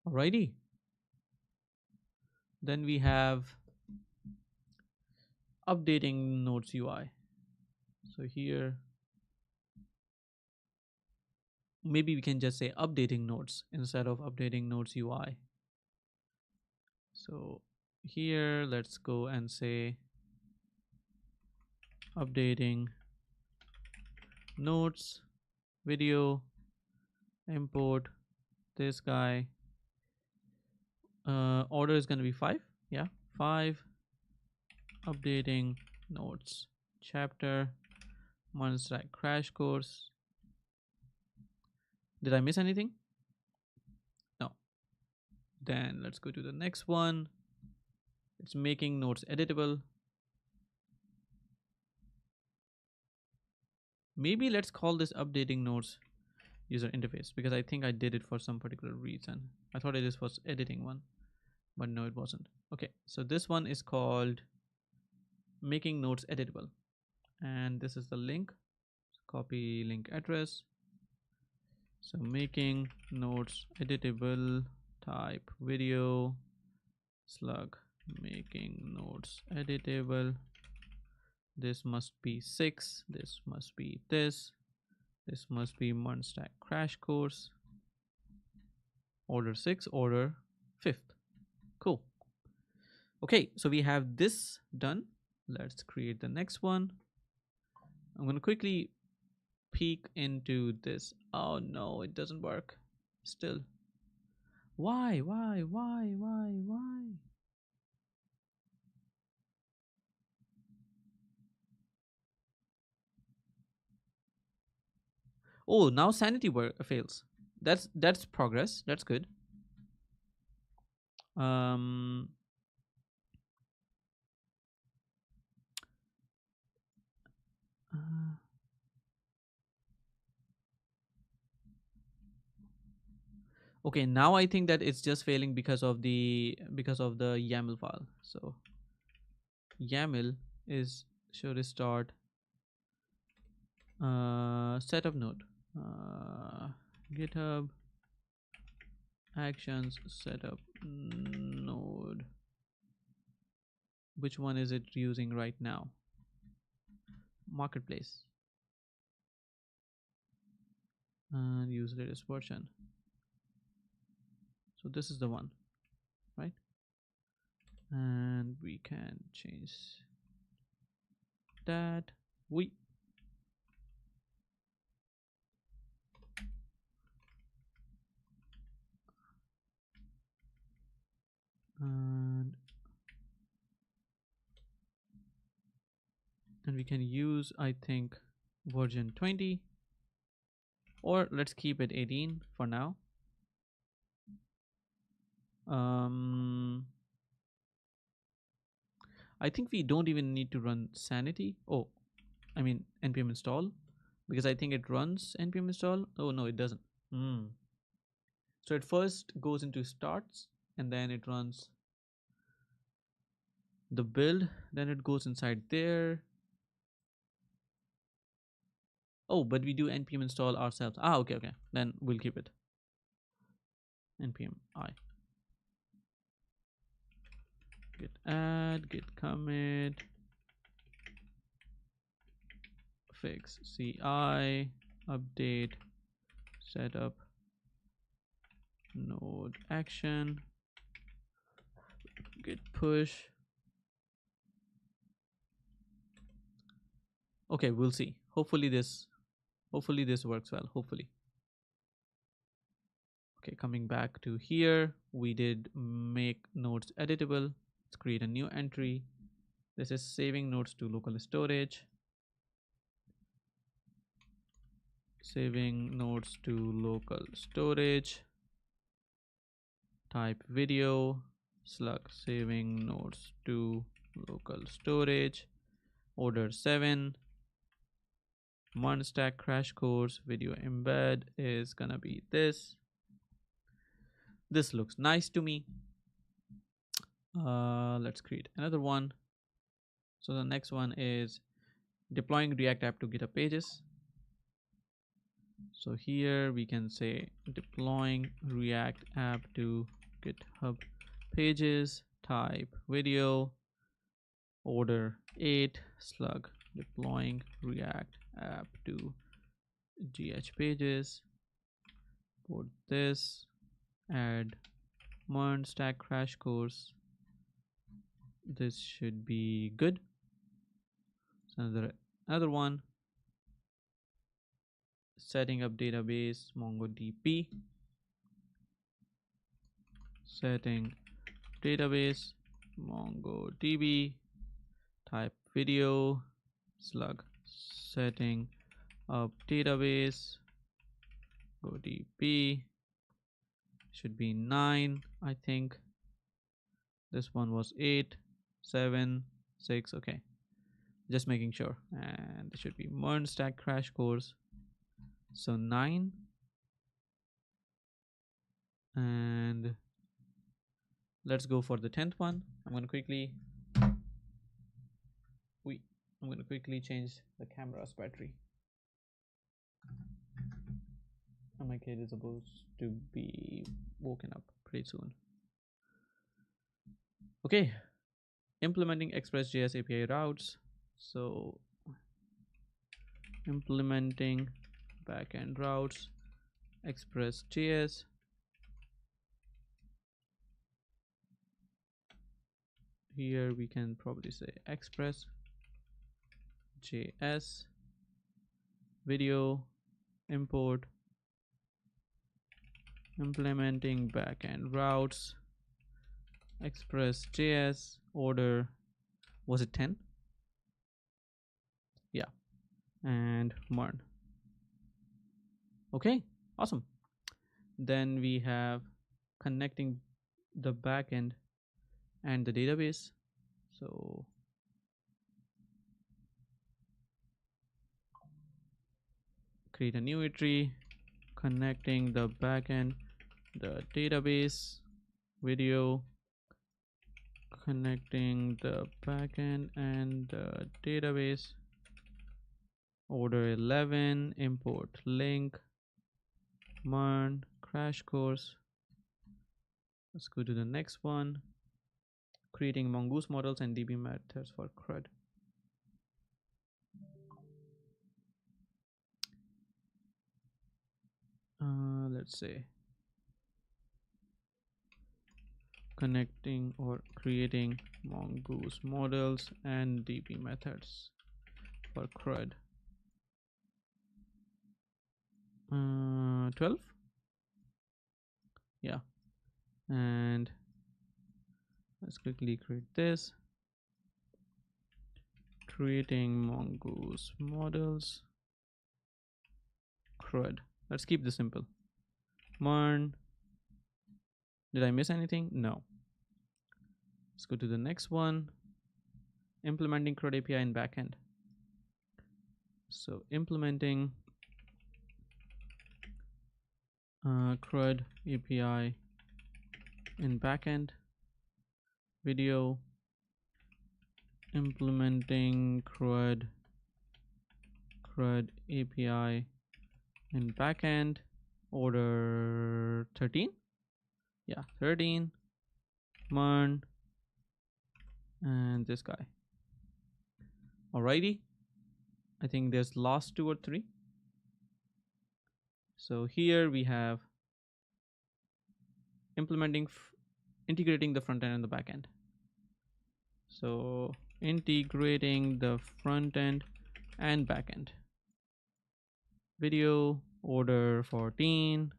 Alrighty, then we have updating Nodes UI. So here, maybe we can just say updating nodes instead of updating Nodes UI. So here, let's go and say updating nodes, video, import this guy. Order is going to be 5. Yeah, 5, updating nodes, chapter, MERN stack crash course. Did I miss anything? No. Then let's go to the next one. It's making nodes editable. Maybe let's call this updating nodes user interface, because I think I did it for some particular reason. I thought it was editing one, but no, it wasn't. Okay, so this one is called making nodes editable, and this is the link. Copy link address. So making nodes editable, type video slug making nodes editable, This must be 6. This must be this. This must be Munstack crash course. Order 6, order 5th. Cool. Okay, so we have this done. Let's create the next one. I'm going to quickly peek into this. Oh no, it doesn't work. Still. Why? Oh, now sanity fails. That's progress. That's good. Um uh, okay, now I think that it's just failing because of the YAML file. So YAML is should restart setup node. GitHub actions setup node. Which one is it using right now? Marketplace and use latest version. So this is the one, right? And we can change that. We and we can use, I think, version 20, or let's keep it 18 for now. um I think we don't even need to run sanity. Oh, I mean npm install, because I think it runs npm install. Oh no, it doesn't. So it first goes into starts, and then it runs the build, then it goes inside there. Oh, but we do npm install ourselves. Okay, then we'll keep it. Npm I git add, git commit, fix ci, update, setup node action, git push. Okay, we'll see. Hopefully this works well. Hopefully. Okay, coming back to here, we did make nodes editable. Let's create a new entry. This is saving nodes to local storage. Saving nodes to local storage. Type video slug saving nodes to local storage. Order 7. Munstack crash course video embed is gonna be this. This looks nice to me. Let's create another one. So the next one is deploying React app to GitHub pages. So here we can say deploying React app to GitHub pages, type video, order 8, slug deploying React app to GH pages, put this, add Munstack crash course. This should be good. So another one, setting up database MongoDB, setting database MongoDB, type video slug setting up database MongoDB, should be 9, I think. This one was 8, 7, 6. Okay, just making sure. And it should be Munstack crash course, so 9. And let's go for the 10th one. I'm going to quickly change the camera's battery. And my kid is supposed to be woken up pretty soon. Okay, implementing Express.js API routes. So implementing backend routes, Express.js. Here we can probably say Express.js video import implementing backend routes, Express.js order. Was it 10? Yeah, and Mern. Okay, awesome. Then we have connecting the backend and the database. So create a new tree, connecting the backend, the database, video, connecting the backend and the database, order 11, import link, Mern, crash course. Let's go to the next one, creating mongoose models and db methods for CRUD. Let's say connecting or creating mongoose models and db methods for CRUD. 12. Yeah, and let's quickly create this, creating mongoose models CRUD. Let's keep this simple. Mern. Did I miss anything? No. Let's go to the next one, implementing CRUD API in backend. So implementing CRUD API in backend, video, implementing CRUD API in backend, order 13. Yeah, 13, Mern, and this guy. Alrighty, I think there's last 2 or 3. So here we have implementing integrating the front end and the back end. So integrating the front end and back end, video, order 14,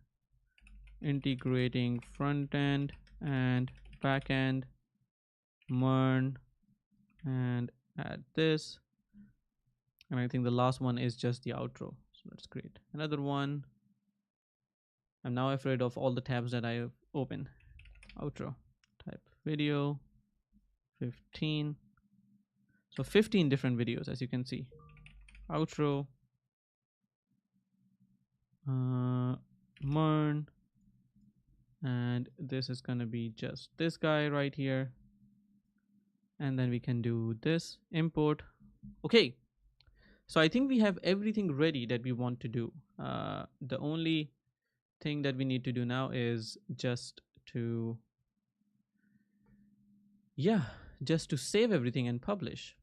integrating front end and back end, Mern, and add this. And I think the last one is just the outro. So let's create another one. I'm now afraid of all the tabs that I open. Outro, type video, 15. So 15 different videos, as you can see. Outro, Mern, and this is gonna be just this guy right here. And then we can do this, import. Okay, so I think we have everything ready that we want to do. The only thing that we need to do now is just to save everything and publish.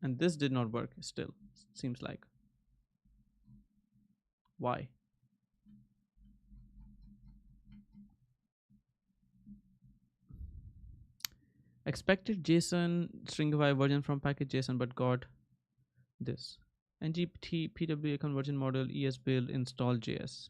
And this did not work still, seems like. Why? Expected JSON stringify version from package JSON, but got this ngpt pwa conversion model esbuild install js.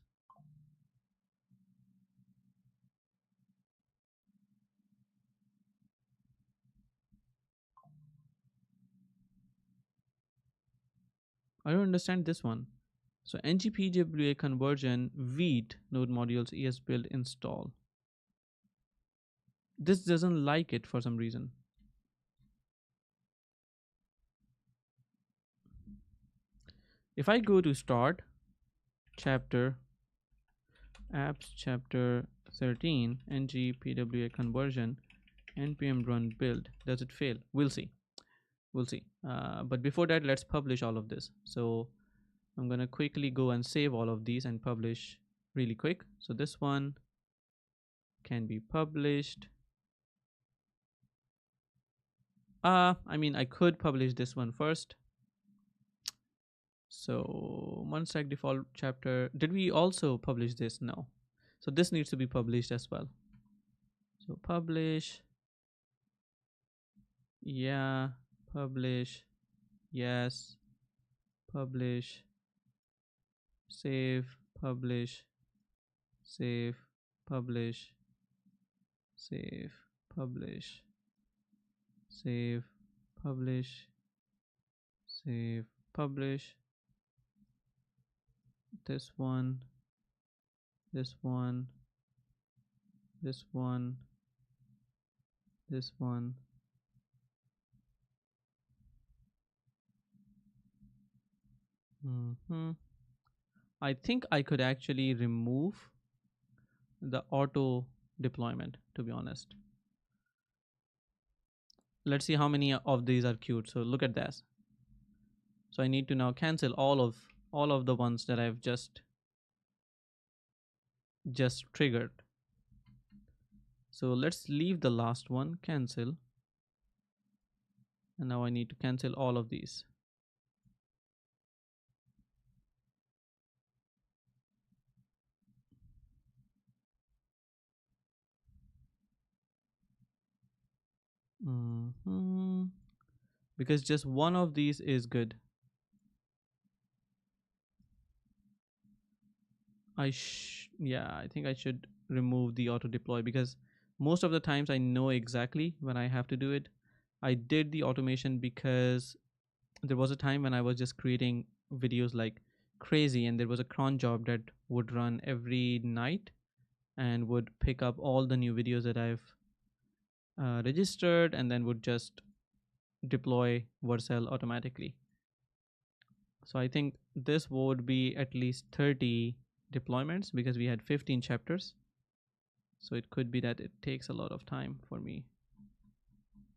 I don't understand this one. So ngpwa conversion wheat node modules esbuild install. This doesn't like it for some reason. If I go to start chapter apps chapter 13 ngpwa conversion npm run build, does it fail? We'll see. But before that, let's publish all of this. So I'm gonna quickly go and save all of these and publish really quick. So this one can be published. I mean, I could publish this one first. So OneStack default chapter. Did we also publish this? No. So this needs to be published as well. So publish. Yeah. Publish. Yes. Publish. Save. Publish. Save. Publish. Save. Publish. Save. Publish. Save. Publish. This one. This one. This one. This one. I think I could actually remove the auto deployment, to be honest. Let's see how many of these are queued. So look at this. So I need to now cancel all of the ones that I've just triggered. So let's leave the last one, cancel. And now I need to cancel all of these. Because just one of these is good. Yeah, I think I should remove the auto deploy because most of the times I know exactly when I have to do it. I did the automation because there was a time when I was just creating videos like crazy, and there was a cron job that would run every night and would pick up all the new videos that I've registered and then would just deploy Vercel automatically. So I think this would be at least 30 deployments because we had 15 chapters. So it could be that it takes a lot of time for me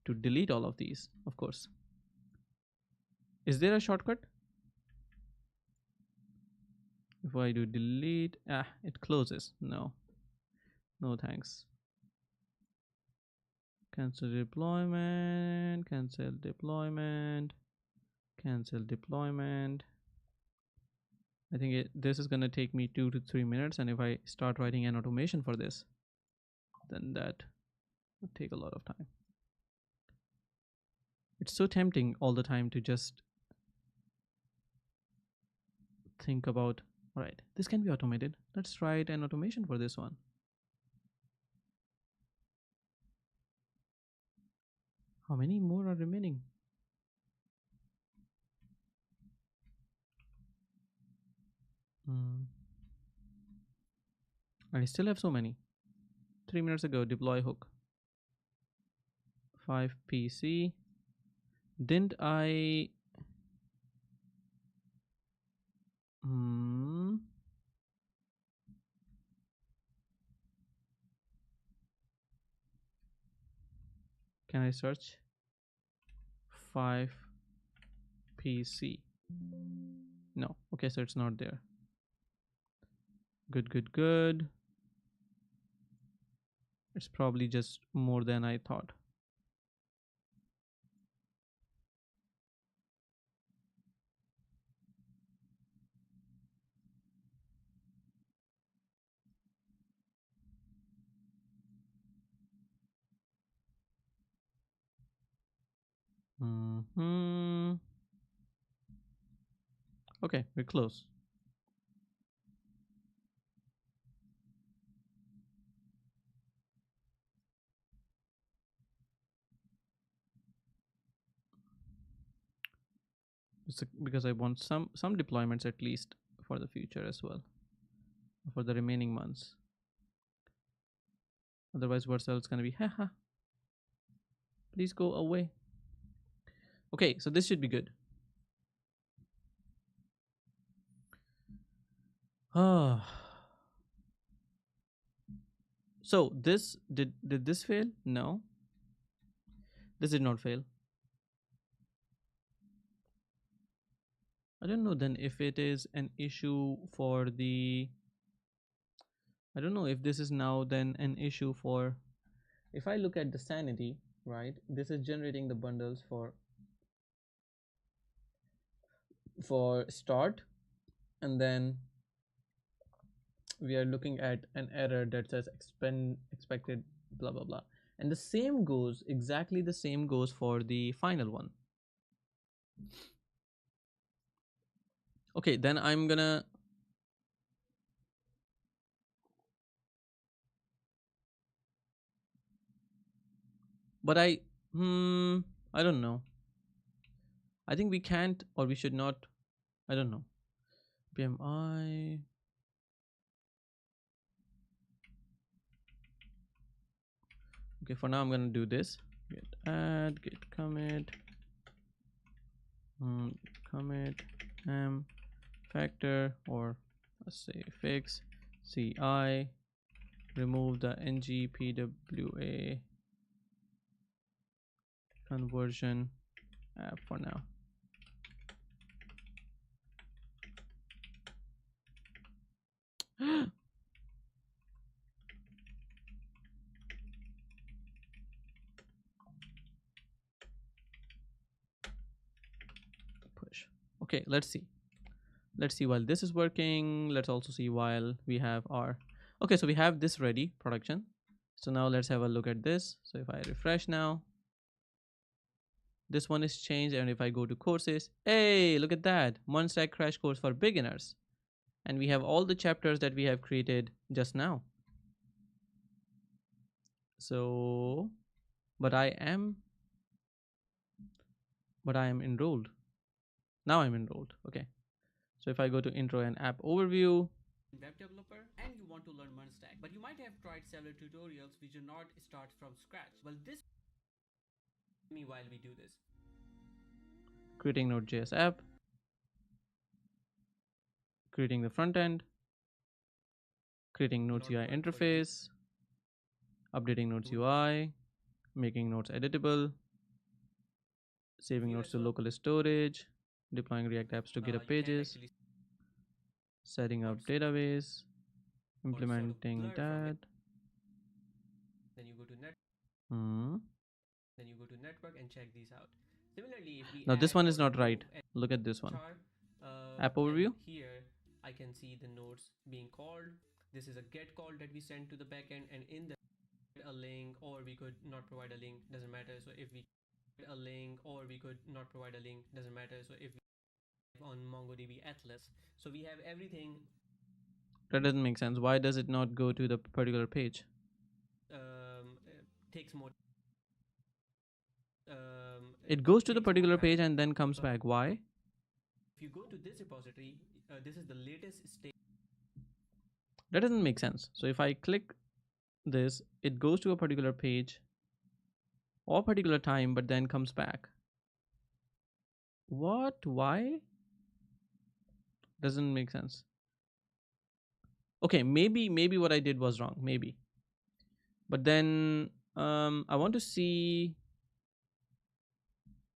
to delete all of these, of course. Is there a shortcut? If I do delete, it closes. No, no thanks. Cancel deployment, cancel deployment, cancel deployment. I think this is going to take me 2 to 3 minutes, and if I start writing an automation for this, then that would take a lot of time. It's so tempting all the time to just think about, all right, this can be automated. Let's write an automation for this one. How many more are remaining? I still have so many. 3 minutes ago, deploy hook. 5 PC. Didn't I? Can I search? 5 PC. No. Okay, so it's not there. Good, good, good. It's probably just more than I thought. Okay, we're close. Because I want some deployments at least for the future as well, for the remaining months. Otherwise, Vercel is gonna be haha. Please go away. Okay, so this should be good. So this did this fail? No, this did not fail. I don't know then if it is an issue for the, I don't know if this is now then an issue for, if I look at the sanity, right? This is generating the bundles for start, and then we are looking at an error that says expected blah blah blah, and the same goes, exactly the same goes for the final one. Okay, then I'm gonna, but I don't know. I think we can't, or we should not. I don't know. PMI. Okay, for now I'm gonna do this. Git add, git commit, commit factor, or let's say fix ci, remove the ngpwa conversion app for now. Push. Okay, let's see while this is working. Let's also see while we have our, okay, so we have this ready production. So now let's have a look at this. So if I refresh now, this one is changed, and if I go to courses, hey, look at that, Monstack crash course for beginners, and we have all the chapters that we have created just now. So but I am enrolled. Now I'm enrolled. Okay, so if I go to intro and app overview, web developer and you want to learn Munstack, but you might have tried several tutorials which do not start from scratch. Well, this me while we do this. Creating Node.js app, creating the front end, creating Nodes UI interface, updating Nodes UI, making nodes editable, saving nodes to local storage, deploying React apps to GitHub pages, setting up database, implementing that. Then you go to net. Then you go to network and check these out. Similarly, if we now this one is not right. Look at this one. App overview. Here I can see the nodes being called. This is a get call that we send to the backend, and in the a link, or we could not provide a link, doesn't matter. So if we a link, or we could not provide a link, doesn't matter. So if we on MongoDB Atlas, so we have everything. That doesn't make sense. Why does it not go to the particular page? Takes more. It goes to the particular page and then comes back. Why? If you go to this repository, this is the latest state. That doesn't make sense. So if I click this, it goes to a particular page or particular time, but then comes back. What? Why? Doesn't make sense. Okay, maybe what I did was wrong. Maybe. But then I want to see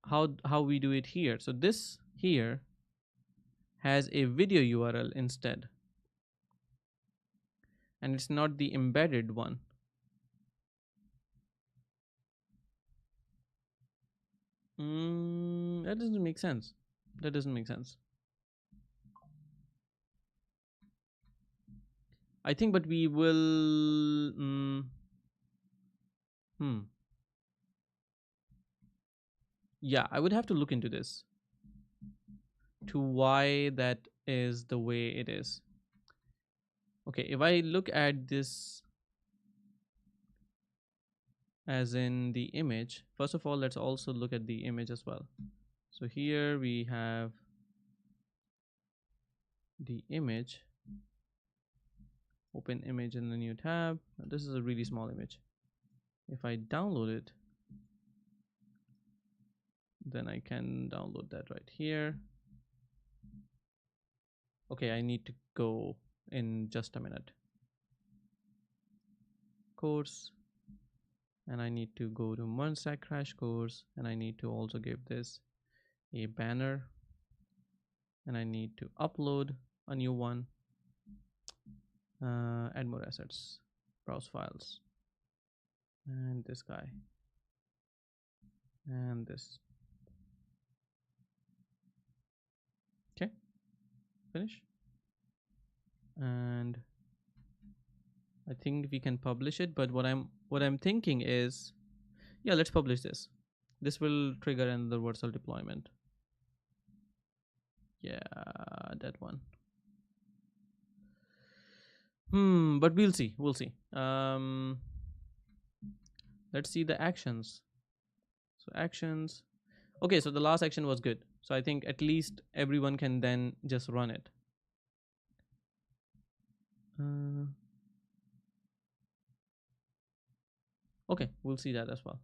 how we do it here. So this here has a video URL instead, and it's not the embedded one. That doesn't make sense. That doesn't make sense. I think, but we will. Yeah, I would have to look into this to why that is the way it is. Okay, if I look at this as in the image, first of all, let's also look at the image as well. So here we have the image, open image in the new tab. This is a really small image. If I download it, then I can download that right here. Okay, I need to go in just a minute. Course, and I need to go to Munstack crash course, and I need to also give this a banner, and I need to upload a new one. Add more assets, browse files, and this guy. and this. Okay, finish. And I think we can publish it, but what I'm thinking is, yeah, let's publish this. This will trigger another Vercel deployment. Yeah, that one. But we'll see. We'll see. Let's see the actions. So actions. Okay, so the last action was good. So I think at least everyone can then just run it. Uh, okay, we'll see that as well.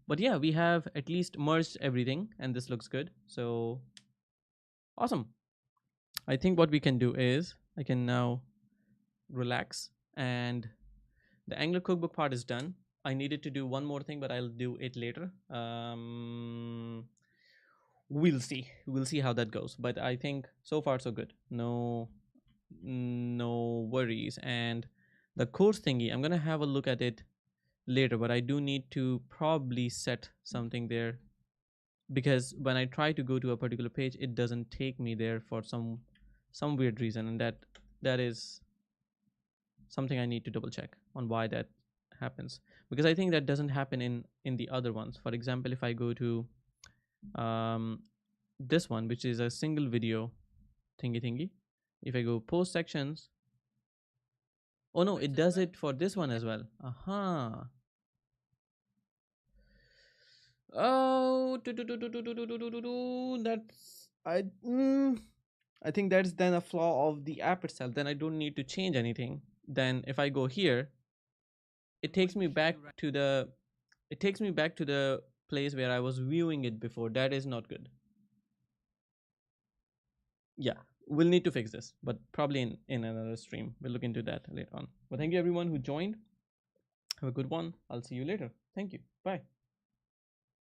But yeah, we have at least merged everything, and this looks good. So awesome. I think what we can do is I can now relax, and the Angular Cookbook part is done. I needed to do one more thing, but I'll do it later. We'll see. We'll see how that goes. But I think so far so good. No worries. And the course thingy, I'm gonna have a look at it later, but I do need to probably set something there, because when I try to go to a particular page, it doesn't take me there for some weird reason, and that is something I need to double check on why that happens, because I think that doesn't happen in the other ones. For example, if I go to um, this one, which is a single video thingy, if I go post sections, oh no, it does it for this one as well. Aha. Oh, that's I think that's then a flaw of the app itself. Then I don't need to change anything. Then if I go here, it takes me back to the it takes me back to the place where I was viewing it before. That is not good. Yeah, we'll need to fix this, but probably in another stream. We'll look into that later on. But thank you everyone who joined. Have a good one. I'll see you later. Thank you. Bye.